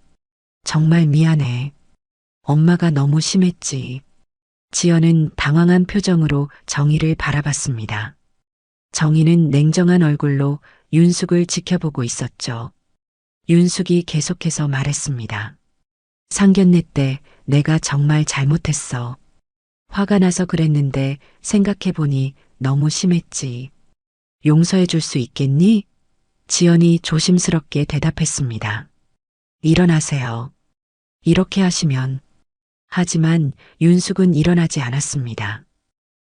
정말 미안해. 엄마가 너무 심했지. 지연은 당황한 표정으로 정희를 바라봤습니다. 정희는 냉정한 얼굴로 윤숙을 지켜보고 있었죠. 윤숙이 계속해서 말했습니다. 상견례 때 내가 정말 잘못했어. 화가 나서 그랬는데 생각해보니 너무 심했지. 용서해 줄 수 있겠니? 지연이 조심스럽게 대답했습니다. 일어나세요. 이렇게 하시면. 하지만 윤숙은 일어나지 않았습니다.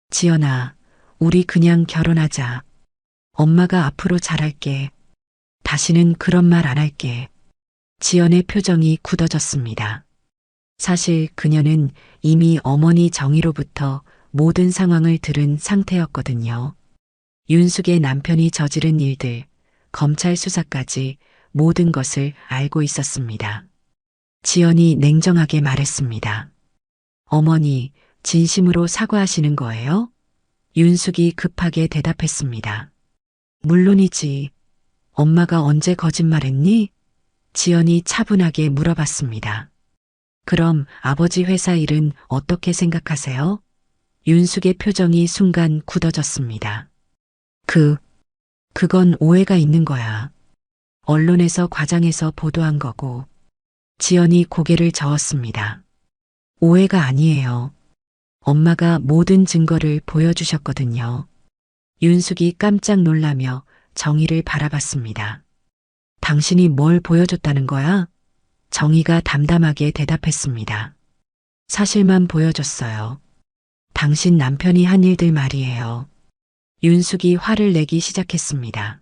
지연아, 우리 그냥 결혼하자. 엄마가 앞으로 잘할게. 다시는 그런 말 안 할게. 지연의 표정이 굳어졌습니다. 사실 그녀는 이미 어머니 정희로부터 모든 상황을 들은 상태였거든요. 윤숙의 남편이 저지른 일들, 검찰 수사까지 모든 것을 알고 있었습니다. 지연이 냉정하게 말했습니다. 어머니, 진심으로 사과하시는 거예요? 윤숙이 급하게 대답했습니다. 물론이지. 엄마가 언제 거짓말했니? 지연이 차분하게 물어봤습니다. 그럼 아버지 회사 일은 어떻게 생각하세요? 윤숙의 표정이 순간 굳어졌습니다. 그건 오해가 있는 거야. 언론에서 과장해서 보도한 거고. 지연이 고개를 저었습니다. 오해가 아니에요. 엄마가 모든 증거를 보여주셨거든요. 윤숙이 깜짝 놀라며 정희를 바라봤습니다. 당신이 뭘 보여줬다는 거야? 정희가 담담하게 대답했습니다. 사실만 보여줬어요. 당신 남편이 한 일들 말이에요. 윤숙이 화를 내기 시작했습니다.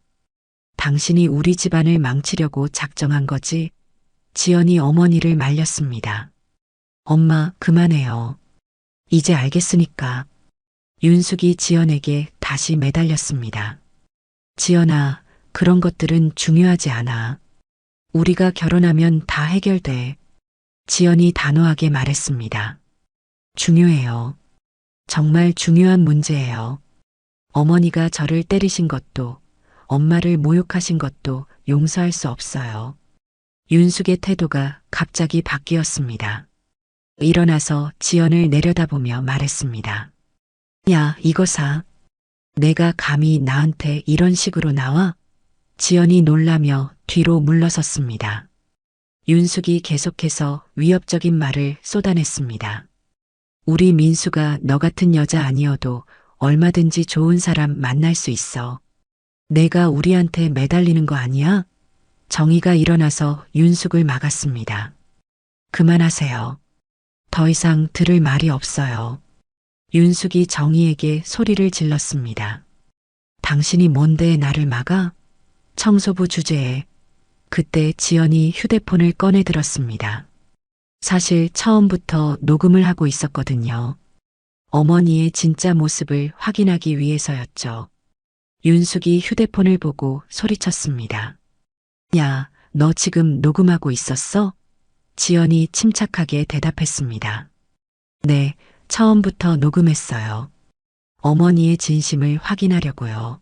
당신이 우리 집안을 망치려고 작정한 거지? 지연이 어머니를 말렸습니다. 엄마, 그만해요. 이제 알겠으니까. 윤숙이 지연에게 다시 매달렸습니다. 지연아, 그런 것들은 중요하지 않아. 우리가 결혼하면 다 해결돼. 지연이 단호하게 말했습니다. 중요해요. 정말 중요한 문제예요. 어머니가 저를 때리신 것도, 엄마를 모욕하신 것도 용서할 수 없어요. 윤숙의 태도가 갑자기 바뀌었습니다. 일어나서 지연을 내려다보며 말했습니다. 야, 이거 사. 내가 감히 나한테 이런 식으로 나와? 지연이 놀라며 뒤로 물러섰습니다. 윤숙이 계속해서 위협적인 말을 쏟아냈습니다. 우리 민수가 너 같은 여자 아니어도 얼마든지 좋은 사람 만날 수 있어. 내가 우리한테 매달리는 거 아니야? 정희가 일어나서 윤숙을 막았습니다. 그만하세요. 더 이상 들을 말이 없어요. 윤숙이 정희에게 소리를 질렀습니다. 당신이 뭔데 나를 막아? 청소부 주제에. 그때 지연이 휴대폰을 꺼내 들었습니다. 사실 처음부터 녹음을 하고 있었거든요. 어머니의 진짜 모습을 확인하기 위해서였죠. 윤숙이 휴대폰을 보고 소리쳤습니다. 야, 너 지금 녹음하고 있었어? 지연이 침착하게 대답했습니다. 네, 처음부터 녹음했어요. 어머니의 진심을 확인하려고요.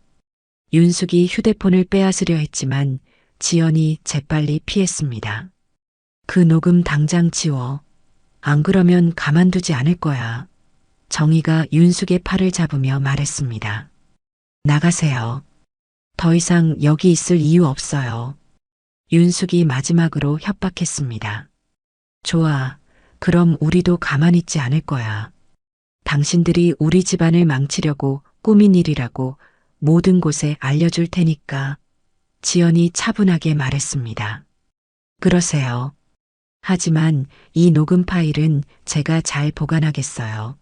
윤숙이 휴대폰을 빼앗으려 했지만 지연이 재빨리 피했습니다. 그 녹음 당장 지워. 안 그러면 가만두지 않을 거야. 정희가 윤숙의 팔을 잡으며 말했습니다. 나가세요. 더 이상 여기 있을 이유 없어요. 윤숙이 마지막으로 협박했습니다. 좋아. 그럼 우리도 가만히 있지 않을 거야. 당신들이 우리 집안을 망치려고 꾸민 일이라고 모든 곳에 알려줄 테니까. 지연이 차분하게 말했습니다. 그러세요. 하지만 이 녹음 파일은 제가 잘 보관하겠어요.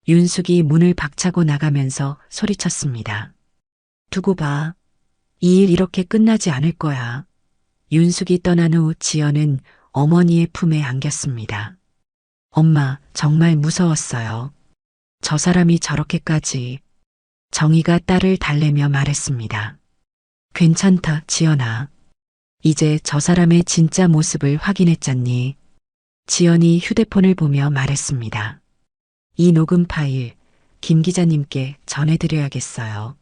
윤숙이 문을 박차고 나가면서 소리쳤습니다. 두고 봐. 이 일 이렇게 끝나지 않을 거야. 윤숙이 떠난 후 지연은 어머니의 품에 안겼습니다. 엄마, 정말 무서웠어요. 저 사람이 저렇게까지. 정희가 딸을 달래며 말했습니다. 괜찮다, 지연아. 이제 저 사람의 진짜 모습을 확인했잖니. 지연이 휴대폰을 보며 말했습니다. 이 녹음 파일, 김 기자님께 전해드려야겠어요.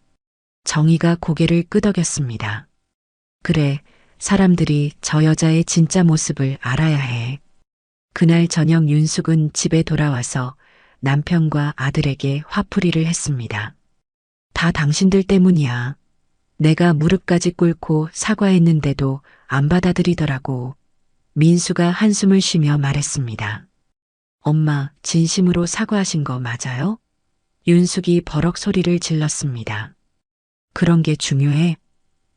정희가 고개를 끄덕였습니다. 그래, 사람들이 저 여자의 진짜 모습을 알아야 해. 그날 저녁 윤숙은 집에 돌아와서 남편과 아들에게 화풀이를 했습니다. 다 당신들 때문이야. 내가 무릎까지 꿇고 사과했는데도 안 받아들이더라고. 민수가 한숨을 쉬며 말했습니다. 엄마, 진심으로 사과하신 거 맞아요? 윤숙이 버럭 소리를 질렀습니다. 그런 게 중요해?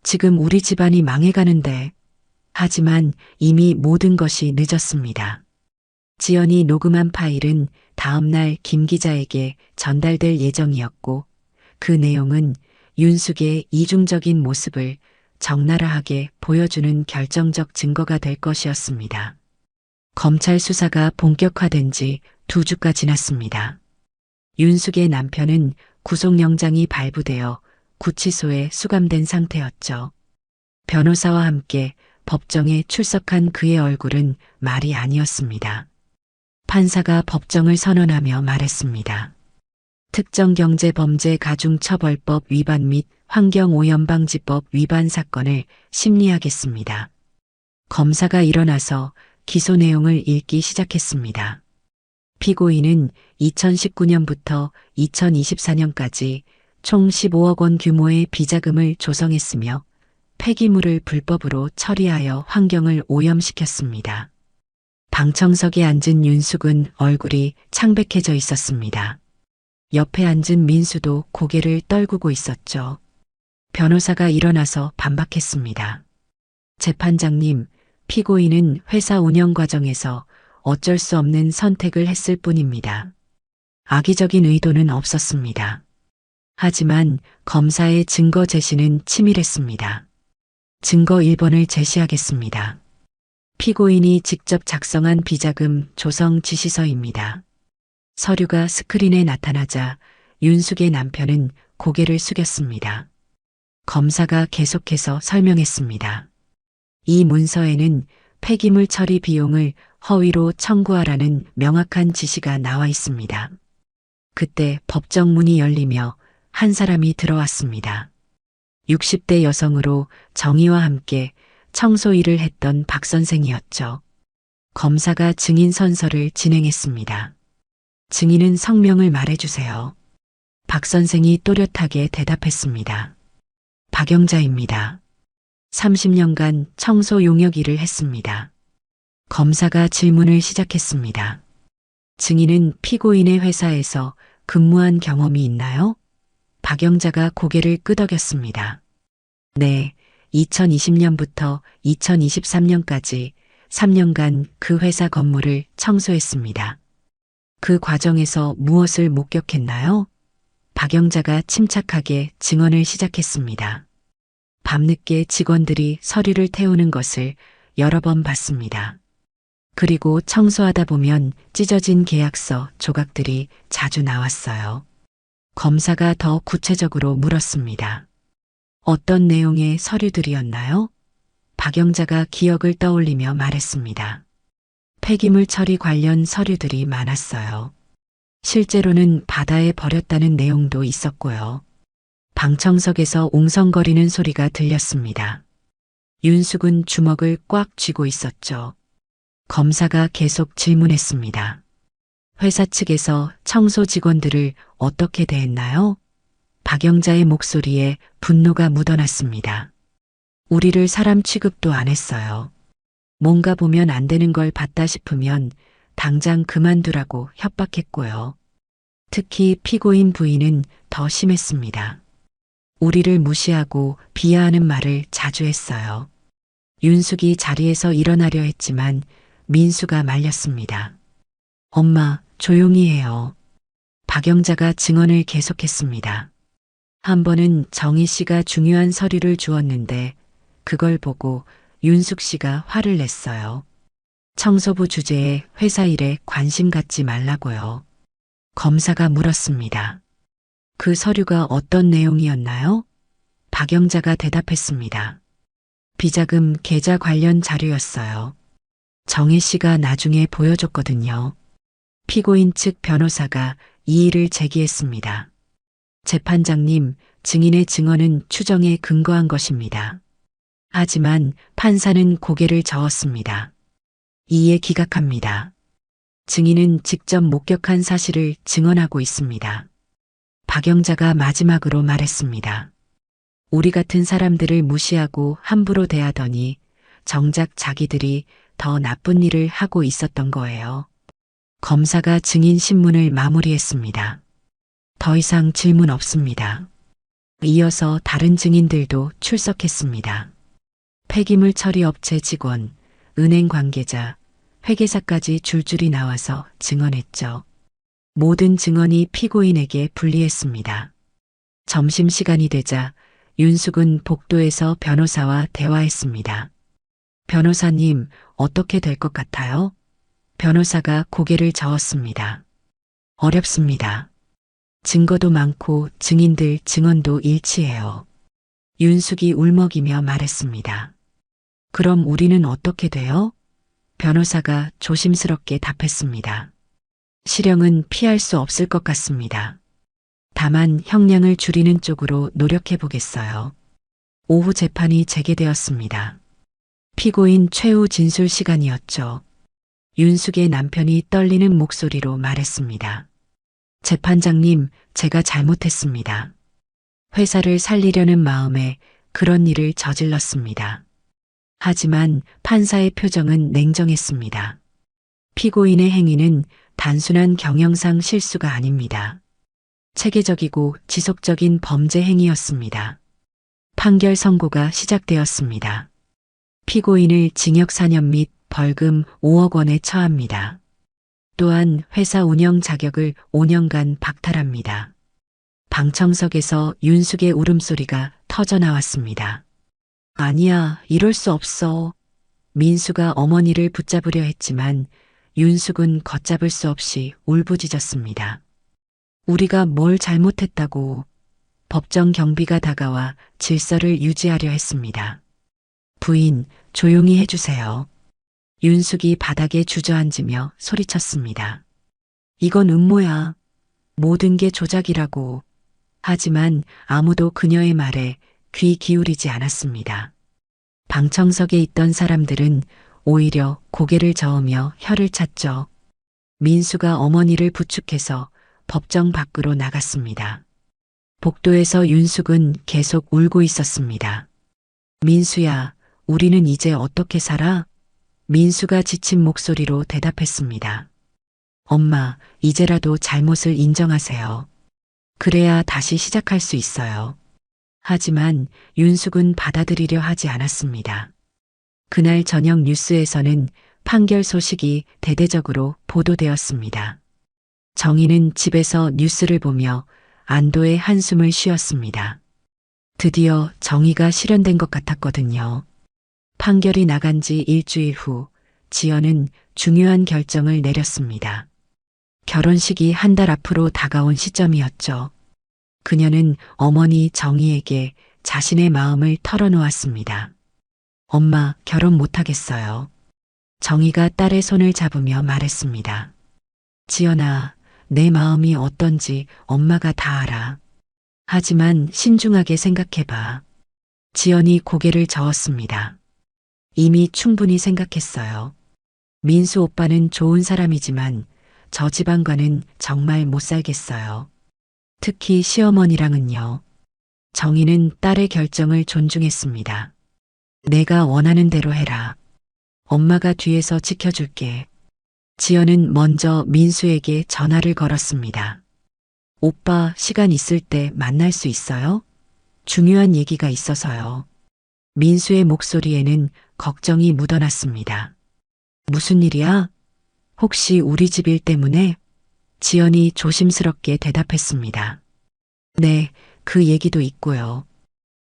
지금 우리 집안이 망해가는데. 하지만 이미 모든 것이 늦었습니다. 지연이 녹음한 파일은 다음날 김 기자에게 전달될 예정이었고 그 내용은 윤숙의 이중적인 모습을 적나라하게 보여주는 결정적 증거가 될 것이었습니다. 검찰 수사가 본격화된 지 2주가 지났습니다. 윤숙의 남편은 구속영장이 발부되어 구치소에 수감된 상태였죠. 변호사와 함께 법정에 출석한 그의 얼굴은 말이 아니었습니다. 판사가 법정을 선언하며 말했습니다. 특정경제범죄가중처벌법 위반 및 환경오염방지법 위반 사건을 심리하겠습니다. 검사가 일어나서 기소 내용을 읽기 시작했습니다. 피고인은 2019년부터 2024년까지 총 15억 원 규모의 비자금을 조성했으며 폐기물을 불법으로 처리하여 환경을 오염시켰습니다. 방청석에 앉은 윤숙은 얼굴이 창백해져 있었습니다. 옆에 앉은 민수도 고개를 떨구고 있었죠. 변호사가 일어나서 반박했습니다. 재판장님, 피고인은 회사 운영 과정에서 어쩔 수 없는 선택을 했을 뿐입니다. 악의적인 의도는 없었습니다. 하지만 검사의 증거 제시는 치밀했습니다. 증거 1번을 제시하겠습니다. 피고인이 직접 작성한 비자금 조성 지시서입니다. 서류가 스크린에 나타나자 윤숙의 남편은 고개를 숙였습니다. 검사가 계속해서 설명했습니다. 이 문서에는 폐기물 처리 비용을 허위로 청구하라는 명확한 지시가 나와 있습니다. 그때 법정 문이 열리며 한 사람이 들어왔습니다. 60대 여성으로 정의와 함께 청소 일을 했던 박 선생이었죠. 검사가 증인 선서를 진행했습니다. 증인은 성명을 말해주세요. 박 선생이 또렷하게 대답했습니다. 박영자입니다. 30년간 청소 용역 일을 했습니다. 검사가 질문을 시작했습니다. 증인은 피고인의 회사에서 근무한 경험이 있나요? 박영자가 고개를 끄덕였습니다. 네, 2020년부터 2023년까지 3년간 그 회사 건물을 청소했습니다. 그 과정에서 무엇을 목격했나요? 박영자가 침착하게 증언을 시작했습니다. 밤늦게 직원들이 서류를 태우는 것을 여러 번 봤습니다. 그리고 청소하다 보면 찢어진 계약서 조각들이 자주 나왔어요. 검사가 더 구체적으로 물었습니다. 어떤 내용의 서류들이었나요? 박영자가 기억을 떠올리며 말했습니다. 폐기물 처리 관련 서류들이 많았어요. 실제로는 바다에 버렸다는 내용도 있었고요. 방청석에서 옹성거리는 소리가 들렸습니다. 윤숙은 주먹을 꽉 쥐고 있었죠. 검사가 계속 질문했습니다. 회사 측에서 청소 직원들을 어떻게 대했나요? 박영자의 목소리에 분노가 묻어났습니다. 우리를 사람 취급도 안 했어요. 뭔가 보면 안 되는 걸 봤다 싶으면 당장 그만두라고 협박했고요. 특히 피고인 부인은 더 심했습니다. 우리를 무시하고 비하하는 말을 자주 했어요. 윤숙이 자리에서 일어나려 했지만 민수가 말렸습니다. 엄마, 조용히 해요. 박영자가 증언을 계속했습니다. 한 번은 정희 씨가 중요한 서류를 주었는데 그걸 보고 윤숙 씨가 화를 냈어요. 청소부 주제에 회사 일에 관심 갖지 말라고요. 검사가 물었습니다. 그 서류가 어떤 내용이었나요? 박영자가 대답했습니다. 비자금 계좌 관련 자료였어요. 정희 씨가 나중에 보여줬거든요. 피고인 측 변호사가 이의를 제기했습니다. 재판장님, 증인의 증언은 추정에 근거한 것입니다. 하지만 판사는 고개를 저었습니다. 이에 기각합니다. 증인은 직접 목격한 사실을 증언하고 있습니다. 박영자가 마지막으로 말했습니다. 우리 같은 사람들을 무시하고 함부로 대하더니 정작 자기들이 더 나쁜 일을 하고 있었던 거예요. 검사가 증인 신문을 마무리했습니다. 더 이상 질문 없습니다. 이어서 다른 증인들도 출석했습니다. 폐기물 처리 업체 직원, 은행 관계자, 회계사까지 줄줄이 나와서 증언했죠. 모든 증언이 피고인에게 불리했습니다. 점심시간이 되자 윤숙은 복도에서 변호사와 대화했습니다. 변호사님, 어떻게 될 것 같아요? 변호사가 고개를 저었습니다. 어렵습니다. 증거도 많고 증인들 증언도 일치해요. 윤숙이 울먹이며 말했습니다. 그럼 우리는 어떻게 돼요? 변호사가 조심스럽게 답했습니다. 실형은 피할 수 없을 것 같습니다. 다만 형량을 줄이는 쪽으로 노력해 보겠어요. 오후 재판이 재개되었습니다. 피고인 최후 진술 시간이었죠. 윤숙의 남편이 떨리는 목소리로 말했습니다. 재판장님, 제가 잘못했습니다. 회사를 살리려는 마음에 그런 일을 저질렀습니다. 하지만 판사의 표정은 냉정했습니다. 피고인의 행위는 단순한 경영상 실수가 아닙니다. 체계적이고 지속적인 범죄 행위였습니다. 판결 선고가 시작되었습니다. 피고인을 징역 4년 및 벌금 5억 원에 처합니다. 또한 회사 운영 자격을 5년간 박탈합니다. 방청석에서 윤숙의 울음소리가 터져 나왔습니다. 아니야, 이럴 수 없어. 민수가 어머니를 붙잡으려 했지만 윤숙은 걷잡을 수 없이 울부짖었습니다. 우리가 뭘 잘못했다고. 법정 경비가 다가와 질서를 유지하려 했습니다. 부인, 조용히 해주세요. 윤숙이 바닥에 주저앉으며 소리쳤습니다. 이건 음모야. 모든 게 조작이라고. 하지만 아무도 그녀의 말에 귀 기울이지 않았습니다. 방청석에 있던 사람들은 오히려 고개를 저으며 혀를 찼죠. 민수가 어머니를 부축해서 법정 밖으로 나갔습니다. 복도에서 윤숙은 계속 울고 있었습니다. 민수야, 우리는 이제 어떻게 살아? 민수가 지친 목소리로 대답했습니다. 엄마, 이제라도 잘못을 인정하세요. 그래야 다시 시작할 수 있어요. 하지만 윤숙은 받아들이려 하지 않았습니다. 그날 저녁 뉴스에서는 판결 소식이 대대적으로 보도되었습니다. 정희는 집에서 뉴스를 보며 안도의 한숨을 쉬었습니다. 드디어 정의가 실현된 것 같았거든요. 판결이 나간 지 일주일 후 지연은 중요한 결정을 내렸습니다. 결혼식이 한 달 앞으로 다가온 시점이었죠. 그녀는 어머니 정희에게 자신의 마음을 털어놓았습니다. 엄마, 결혼 못하겠어요. 정희가 딸의 손을 잡으며 말했습니다. 지연아, 내 마음이 어떤지 엄마가 다 알아. 하지만 신중하게 생각해봐. 지연이 고개를 저었습니다. 이미 충분히 생각했어요. 민수 오빠는 좋은 사람이지만 저 집안과는 정말 못 살겠어요. 특히 시어머니랑은요. 정희는 딸의 결정을 존중했습니다. 내가 원하는 대로 해라. 엄마가 뒤에서 지켜줄게. 지연은 먼저 민수에게 전화를 걸었습니다. 오빠, 시간 있을 때 만날 수 있어요? 중요한 얘기가 있어서요. 민수의 목소리에는 걱정이 묻어났습니다. 무슨 일이야? 혹시 우리 집 일 때문에? 지연이 조심스럽게 대답했습니다. 네, 그 얘기도 있고요.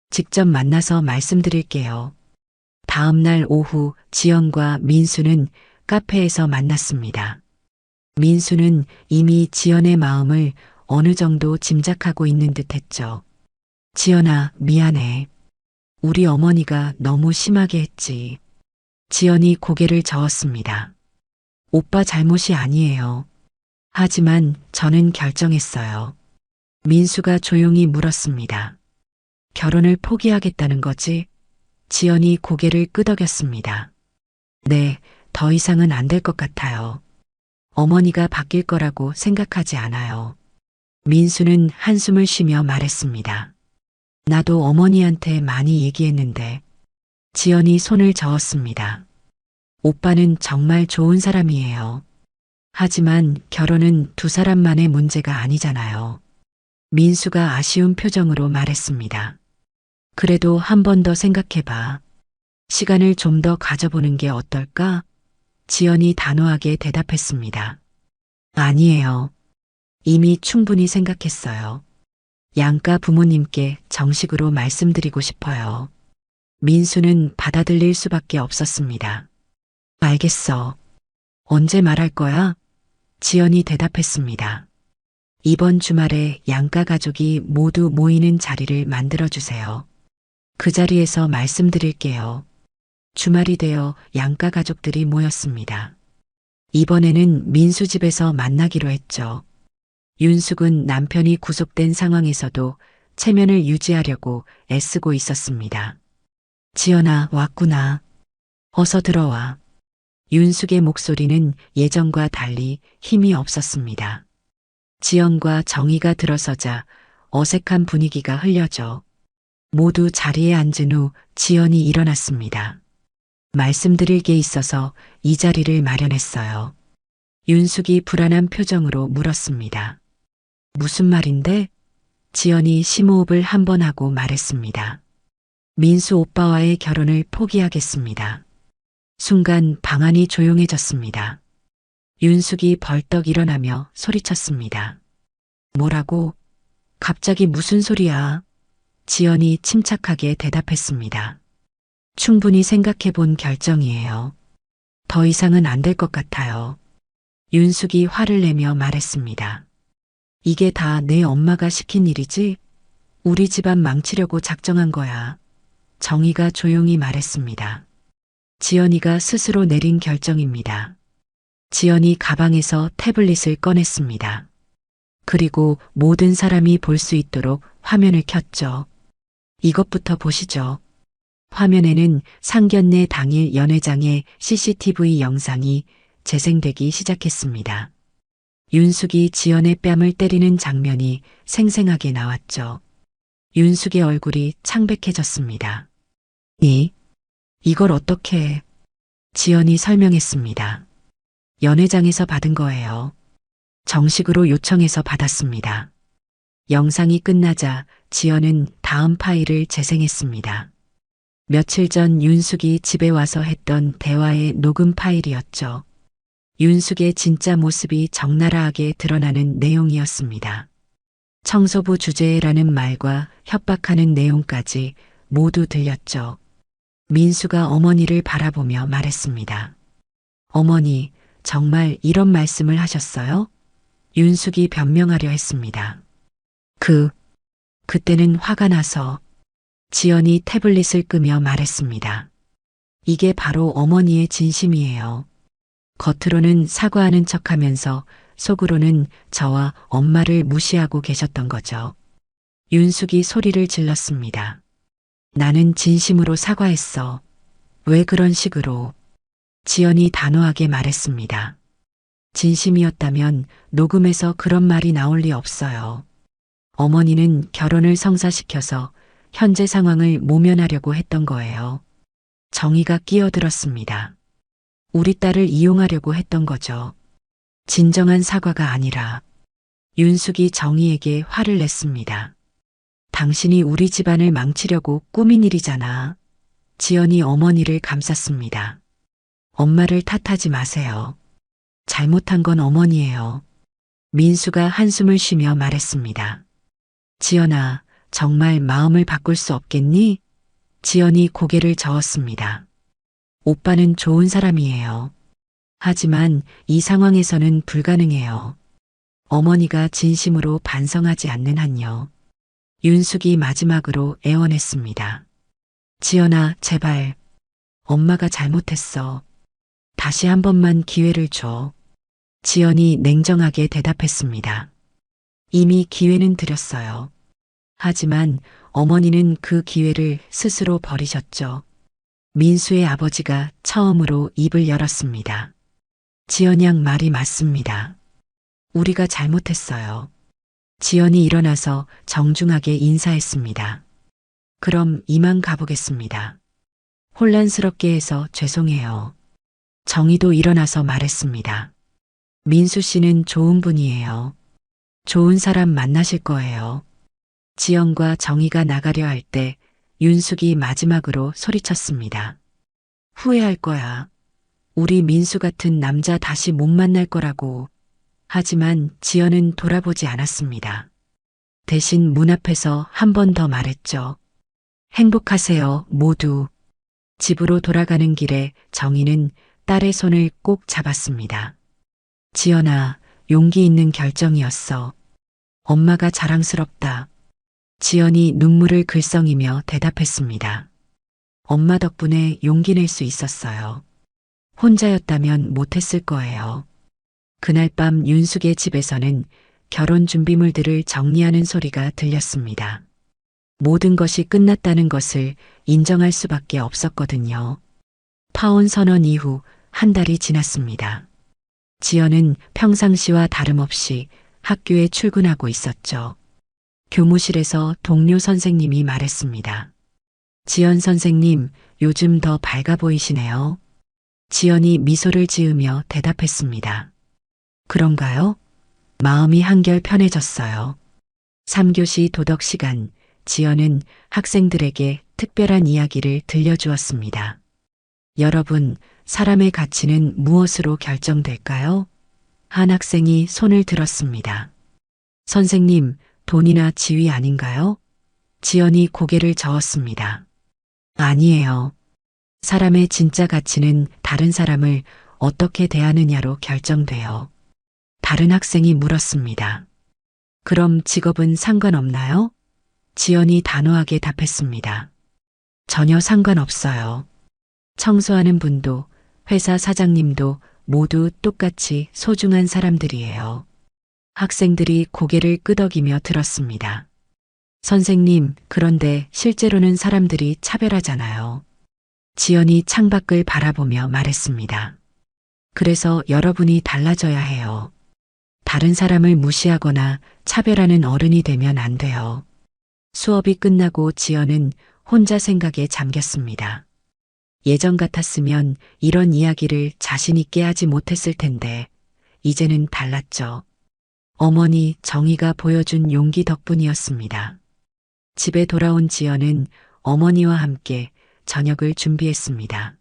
직접 만나서 말씀드릴게요. 다음 날 오후 지연과 민수는 카페에서 만났습니다. 민수는 이미 지연의 마음을 어느 정도 짐작하고 있는 듯 했죠. 지연아, 미안해. 우리 어머니가 너무 심하게 했지. 지연이 고개를 저었습니다. 오빠 잘못이 아니에요. 하지만 저는 결정했어요. 민수가 조용히 물었습니다. 결혼을 포기하겠다는 거지? 지연이 고개를 끄덕였습니다. 네, 더 이상은 안 될 것 같아요. 어머니가 바뀔 거라고 생각하지 않아요. 민수는 한숨을 쉬며 말했습니다. 나도 어머니한테 많이 얘기했는데. 지연이 손을 저었습니다. 오빠는 정말 좋은 사람이에요. 하지만 결혼은 두 사람만의 문제가 아니잖아요. 민수가 아쉬운 표정으로 말했습니다. 그래도 한 번 더 생각해봐. 시간을 좀 더 가져보는 게 어떨까? 지연이 단호하게 대답했습니다. 아니에요. 이미 충분히 생각했어요. 양가 부모님께 정식으로 말씀드리고 싶어요. 민수는 받아들일 수밖에 없었습니다. 알겠어. 언제 말할 거야? 지연이 대답했습니다. 이번 주말에 양가 가족이 모두 모이는 자리를 만들어주세요. 그 자리에서 말씀드릴게요. 주말이 되어 양가 가족들이 모였습니다. 이번에는 민수 집에서 만나기로 했죠. 윤숙은 남편이 구속된 상황에서도 체면을 유지하려고 애쓰고 있었습니다. 지연아, 왔구나. 어서 들어와. 윤숙의 목소리는 예전과 달리 힘이 없었습니다. 지연과 정희가 들어서자 어색한 분위기가 흘려져 모두 자리에 앉은 후 지연이 일어났습니다. 말씀드릴 게 있어서 이 자리를 마련했어요. 윤숙이 불안한 표정으로 물었습니다. 무슨 말인데? 지연이 심호흡을 한 번 하고 말했습니다. 민수 오빠와의 결혼을 포기하겠습니다. 순간 방안이 조용해졌습니다. 윤숙이 벌떡 일어나며 소리쳤습니다. 뭐라고? 갑자기 무슨 소리야? 지연이 침착하게 대답했습니다. 충분히 생각해 본 결정이에요. 더 이상은 안 될 것 같아요. 윤숙이 화를 내며 말했습니다. 이게 다 내 엄마가 시킨 일이지? 우리 집안 망치려고 작정한 거야. 정희가 조용히 말했습니다. 지연이가 스스로 내린 결정입니다. 지연이 가방에서 태블릿을 꺼냈습니다. 그리고 모든 사람이 볼 수 있도록 화면을 켰죠. 이것부터 보시죠. 화면에는 상견례 당일 연회장의 CCTV 영상이 재생되기 시작했습니다. 윤숙이 지연의 뺨을 때리는 장면이 생생하게 나왔죠. 윤숙의 얼굴이 창백해졌습니다. 이걸 어떻게 해? 지연이 설명했습니다. 연회장에서 받은 거예요. 정식으로 요청해서 받았습니다. 영상이 끝나자 지연은 다음 파일을 재생했습니다. 며칠 전 윤숙이 집에 와서 했던 대화의 녹음 파일이었죠. 윤숙의 진짜 모습이 적나라하게 드러나는 내용이었습니다. 청소부 주제라는 말과 협박하는 내용까지 모두 들렸죠. 민수가 어머니를 바라보며 말했습니다. 어머니, 정말 이런 말씀을 하셨어요? 윤숙이 변명하려 했습니다. 그때는 화가 나서 지연이 태블릿을 끄며 말했습니다. 이게 바로 어머니의 진심이에요. 겉으로는 사과하는 척하면서 속으로는 저와 엄마를 무시하고 계셨던 거죠. 윤숙이 소리를 질렀습니다. 나는 진심으로 사과했어. 왜 그런 식으로? 지연이 단호하게 말했습니다. 진심이었다면 녹음에서 그런 말이 나올 리 없어요. 어머니는 결혼을 성사시켜서 현재 상황을 모면하려고 했던 거예요. 정희가 끼어들었습니다. 우리 딸을 이용하려고 했던 거죠. 진정한 사과가 아니라. 윤숙이 정희에게 화를 냈습니다. 당신이 우리 집안을 망치려고 꾸민 일이잖아. 지연이 어머니를 감쌌습니다. 엄마를 탓하지 마세요. 잘못한 건 어머니예요. 민수가 한숨을 쉬며 말했습니다. 지연아, 정말 마음을 바꿀 수 없겠니? 지연이 고개를 저었습니다. 오빠는 좋은 사람이에요. 하지만 이 상황에서는 불가능해요. 어머니가 진심으로 반성하지 않는 한요. 윤숙이 마지막으로 애원했습니다. 지연아, 제발. 엄마가 잘못했어. 다시 한 번만 기회를 줘. 지연이 냉정하게 대답했습니다. 이미 기회는 드렸어요. 하지만 어머니는 그 기회를 스스로 버리셨죠. 민수의 아버지가 처음으로 입을 열었습니다. 지연 양 말이 맞습니다. 우리가 잘못했어요. 지연이 일어나서 정중하게 인사했습니다. 그럼 이만 가보겠습니다. 혼란스럽게 해서 죄송해요. 정희도 일어나서 말했습니다. 민수 씨는 좋은 분이에요. 좋은 사람 만나실 거예요. 지연과 정희가 나가려 할 때 윤숙이 마지막으로 소리쳤습니다. 후회할 거야. 우리 민수 같은 남자 다시 못 만날 거라고. 하지만 지연은 돌아보지 않았습니다. 대신 문 앞에서 한 번 더 말했죠. 행복하세요, 모두. 집으로 돌아가는 길에 정희는 딸의 손을 꼭 잡았습니다. 지연아, 용기 있는 결정이었어. 엄마가 자랑스럽다. 지연이 눈물을 글썽이며 대답했습니다. 엄마 덕분에 용기 낼 수 있었어요. 혼자였다면 못했을 거예요. 그날 밤 윤숙의 집에서는 결혼 준비물들을 정리하는 소리가 들렸습니다. 모든 것이 끝났다는 것을 인정할 수밖에 없었거든요. 파혼 선언 이후 한 달이 지났습니다. 지연은 평상시와 다름없이 학교에 출근하고 있었죠. 교무실에서 동료 선생님이 말했습니다. 지연 선생님, 요즘 더 밝아 보이시네요. 지연이 미소를 지으며 대답했습니다. 그런가요? 마음이 한결 편해졌어요. 3교시 도덕 시간, 지연은 학생들에게 특별한 이야기를 들려주었습니다. 여러분, 사람의 가치는 무엇으로 결정될까요? 한 학생이 손을 들었습니다. 선생님, 돈이나 지위 아닌가요? 지연이 고개를 저었습니다. 아니에요. 사람의 진짜 가치는 다른 사람을 어떻게 대하느냐로 결정돼요. 다른 학생이 물었습니다. 그럼 직업은 상관없나요? 지연이 단호하게 답했습니다. 전혀 상관없어요. 청소하는 분도 회사 사장님도 모두 똑같이 소중한 사람들이에요. 학생들이 고개를 끄덕이며 들었습니다. 선생님, 그런데 실제로는 사람들이 차별하잖아요. 지연이 창밖을 바라보며 말했습니다. 그래서 여러분이 달라져야 해요. 다른 사람을 무시하거나 차별하는 어른이 되면 안 돼요. 수업이 끝나고 지연은 혼자 생각에 잠겼습니다. 예전 같았으면 이런 이야기를 자신 있게 하지 못했을 텐데, 이제는 달랐죠. 어머니 정희가 보여준 용기 덕분이었습니다. 집에 돌아온 지연은 어머니와 함께 저녁을 준비했습니다.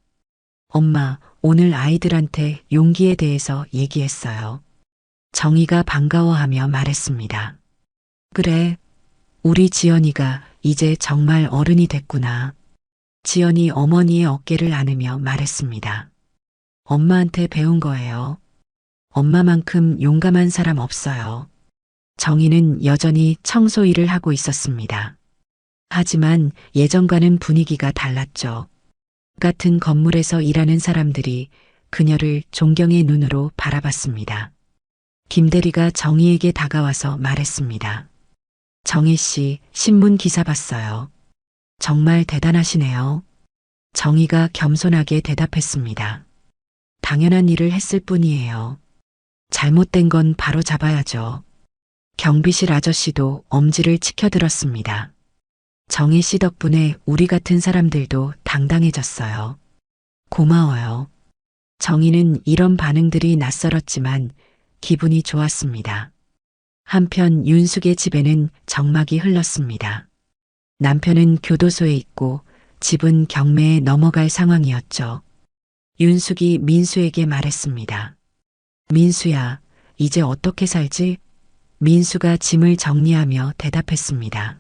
엄마, 오늘 아이들한테 용기에 대해서 얘기했어요. 정희가 반가워하며 말했습니다. 그래, 우리 지연이가 이제 정말 어른이 됐구나. 지연이 어머니의 어깨를 안으며 말했습니다. 엄마한테 배운 거예요. 엄마만큼 용감한 사람 없어요. 정희는 여전히 청소 일을 하고 있었습니다. 하지만 예전과는 분위기가 달랐죠. 같은 건물에서 일하는 사람들이 그녀를 존경의 눈으로 바라봤습니다. 김 대리가 정희에게 다가와서 말했습니다. 정희 씨, 신문 기사 봤어요. 정말 대단하시네요. 정희가 겸손하게 대답했습니다. 당연한 일을 했을 뿐이에요. 잘못된 건 바로 잡아야죠. 경비실 아저씨도 엄지를 치켜들었습니다. 정희 씨 덕분에 우리 같은 사람들도 당당해졌어요. 고마워요. 정희는 이런 반응들이 낯설었지만 기분이 좋았습니다. 한편 윤숙의 집에는 정막이 흘렀습니다. 남편은 교도소에 있고 집은 경매에 넘어갈 상황이었죠. 윤숙이 민수에게 말했습니다. 민수야, 이제 어떻게 살지? 민수가 짐을 정리하며 대답했습니다.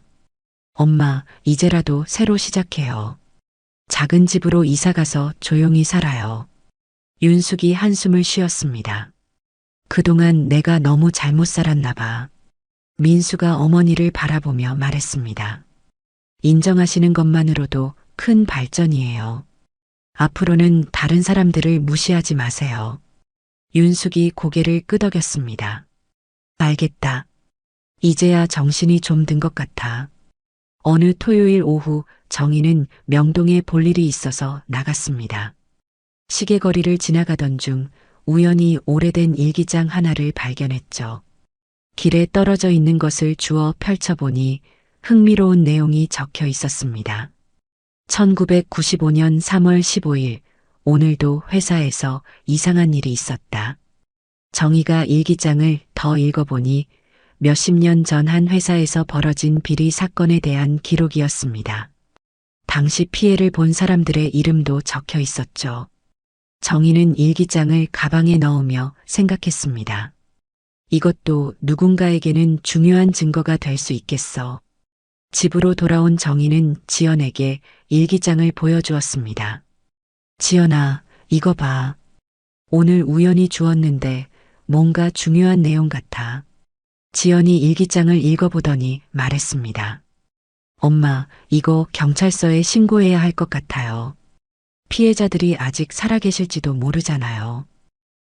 엄마, 이제라도 새로 시작해요. 작은 집으로 이사가서 조용히 살아요. 윤숙이 한숨을 쉬었습니다. 그동안 내가 너무 잘못 살았나 봐. 민수가 어머니를 바라보며 말했습니다. 인정하시는 것만으로도 큰 발전이에요. 앞으로는 다른 사람들을 무시하지 마세요. 윤숙이 고개를 끄덕였습니다. 알겠다. 이제야 정신이 좀 든 것 같아. 어느 토요일 오후 정희는 명동에 볼 일이 있어서 나갔습니다. 시계거리를 지나가던 중 우연히 오래된 일기장 하나를 발견했죠. 길에 떨어져 있는 것을 주워 펼쳐보니 흥미로운 내용이 적혀 있었습니다. 1995년 3월 15일, 오늘도 회사에서 이상한 일이 있었다. 정희가 일기장을 더 읽어보니 몇십 년 전 한 회사에서 벌어진 비리 사건에 대한 기록이었습니다. 당시 피해를 본 사람들의 이름도 적혀 있었죠. 정희는 일기장을 가방에 넣으며 생각했습니다. 이것도 누군가에게는 중요한 증거가 될 수 있겠어. 집으로 돌아온 정희는 지연에게 일기장을 보여주었습니다. 지연아, 이거 봐. 오늘 우연히 주웠는데 뭔가 중요한 내용 같아. 지연이 일기장을 읽어보더니 말했습니다. 엄마, 이거 경찰서에 신고해야 할 것 같아요. 피해자들이 아직 살아계실지도 모르잖아요.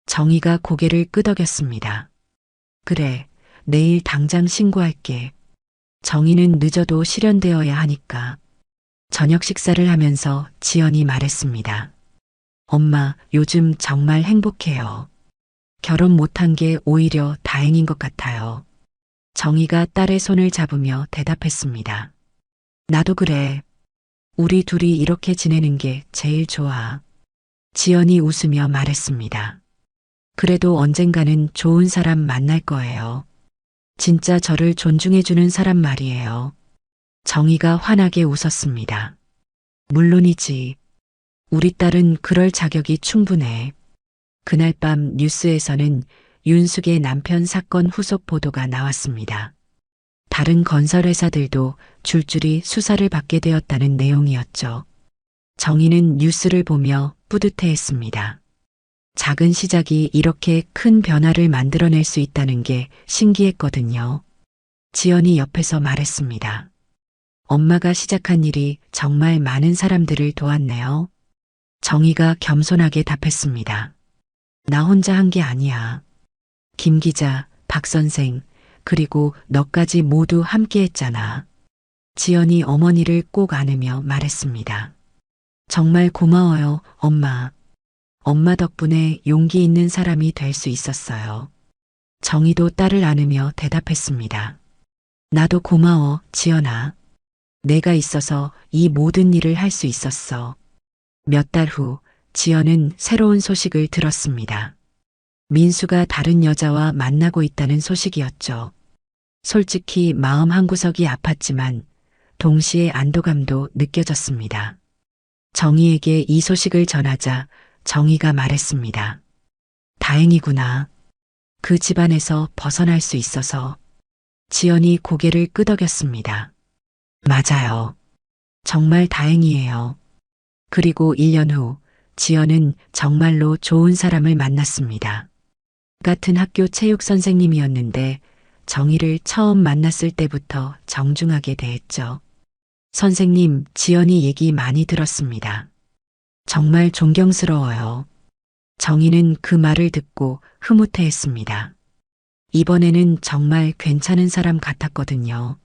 정희가 고개를 끄덕였습니다. 그래, 내일 당장 신고할게. 정희는 늦어도 실현되어야 하니까. 저녁 식사를 하면서 지연이 말했습니다. 엄마, 요즘 정말 행복해요. 결혼 못한 게 오히려 다행인 것 같아요. 정희가 딸의 손을 잡으며 대답했습니다. 나도 그래. 우리 둘이 이렇게 지내는 게 제일 좋아. 지연이 웃으며 말했습니다. 그래도 언젠가는 좋은 사람 만날 거예요. 진짜 저를 존중해주는 사람 말이에요. 정희가 환하게 웃었습니다. 물론이지. 우리 딸은 그럴 자격이 충분해. 그날 밤 뉴스에서는 윤숙의 남편 사건 후속 보도가 나왔습니다. 다른 건설회사들도 줄줄이 수사를 받게 되었다는 내용이었죠. 정희는 뉴스를 보며 뿌듯해했습니다. 작은 시작이 이렇게 큰 변화를 만들어낼 수 있다는 게 신기했거든요. 지연이 옆에서 말했습니다. 엄마가 시작한 일이 정말 많은 사람들을 도왔네요. 정희가 겸손하게 답했습니다. 나 혼자 한 게 아니야. 김 기자, 박 선생, 그리고 너까지 모두 함께 했잖아. 지연이 어머니를 꼭 안으며 말했습니다. 정말 고마워요, 엄마. 엄마 덕분에 용기 있는 사람이 될 수 있었어요. 정희도 딸을 안으며 대답했습니다. 나도 고마워, 지연아. 내가 있어서 이 모든 일을 할 수 있었어. 몇 달 후, 지연은 새로운 소식을 들었습니다. 민수가 다른 여자와 만나고 있다는 소식이었죠. 솔직히 마음 한구석이 아팠지만 동시에 안도감도 느껴졌습니다. 정희에게 이 소식을 전하자 정희가 말했습니다. 다행이구나. 그 집안에서 벗어날 수 있어서. 지연이 고개를 끄덕였습니다. 맞아요. 정말 다행이에요. 그리고 1년 후 지연은 정말로 좋은 사람을 만났습니다. 같은 학교 체육 선생님이었는데 정희를 처음 만났을 때부터 정중하게 대했죠. 선생님, 지연이 얘기 많이 들었습니다. 정말 존경스러워요. 정희는 그 말을 듣고 흐뭇해했습니다. 이번에는 정말 괜찮은 사람 같았거든요.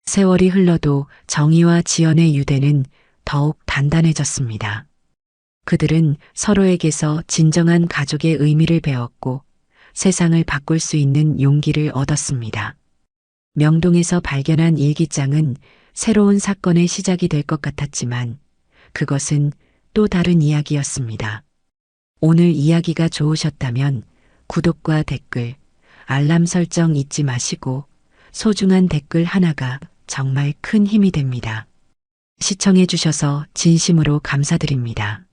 세월이 흘러도 정희와 지연의 유대는 더욱 단단해졌습니다. 그들은 서로에게서 진정한 가족의 의미를 배웠고 세상을 바꿀 수 있는 용기를 얻었습니다. 명동에서 발견한 일기장은 새로운 사건의 시작이 될 것 같았지만 그것은 또 다른 이야기였습니다. 오늘 이야기가 좋으셨다면 구독과 댓글, 알람 설정 잊지 마시고 소중한 댓글 하나가 정말 큰 힘이 됩니다. 시청해 주셔서 진심으로 감사드립니다.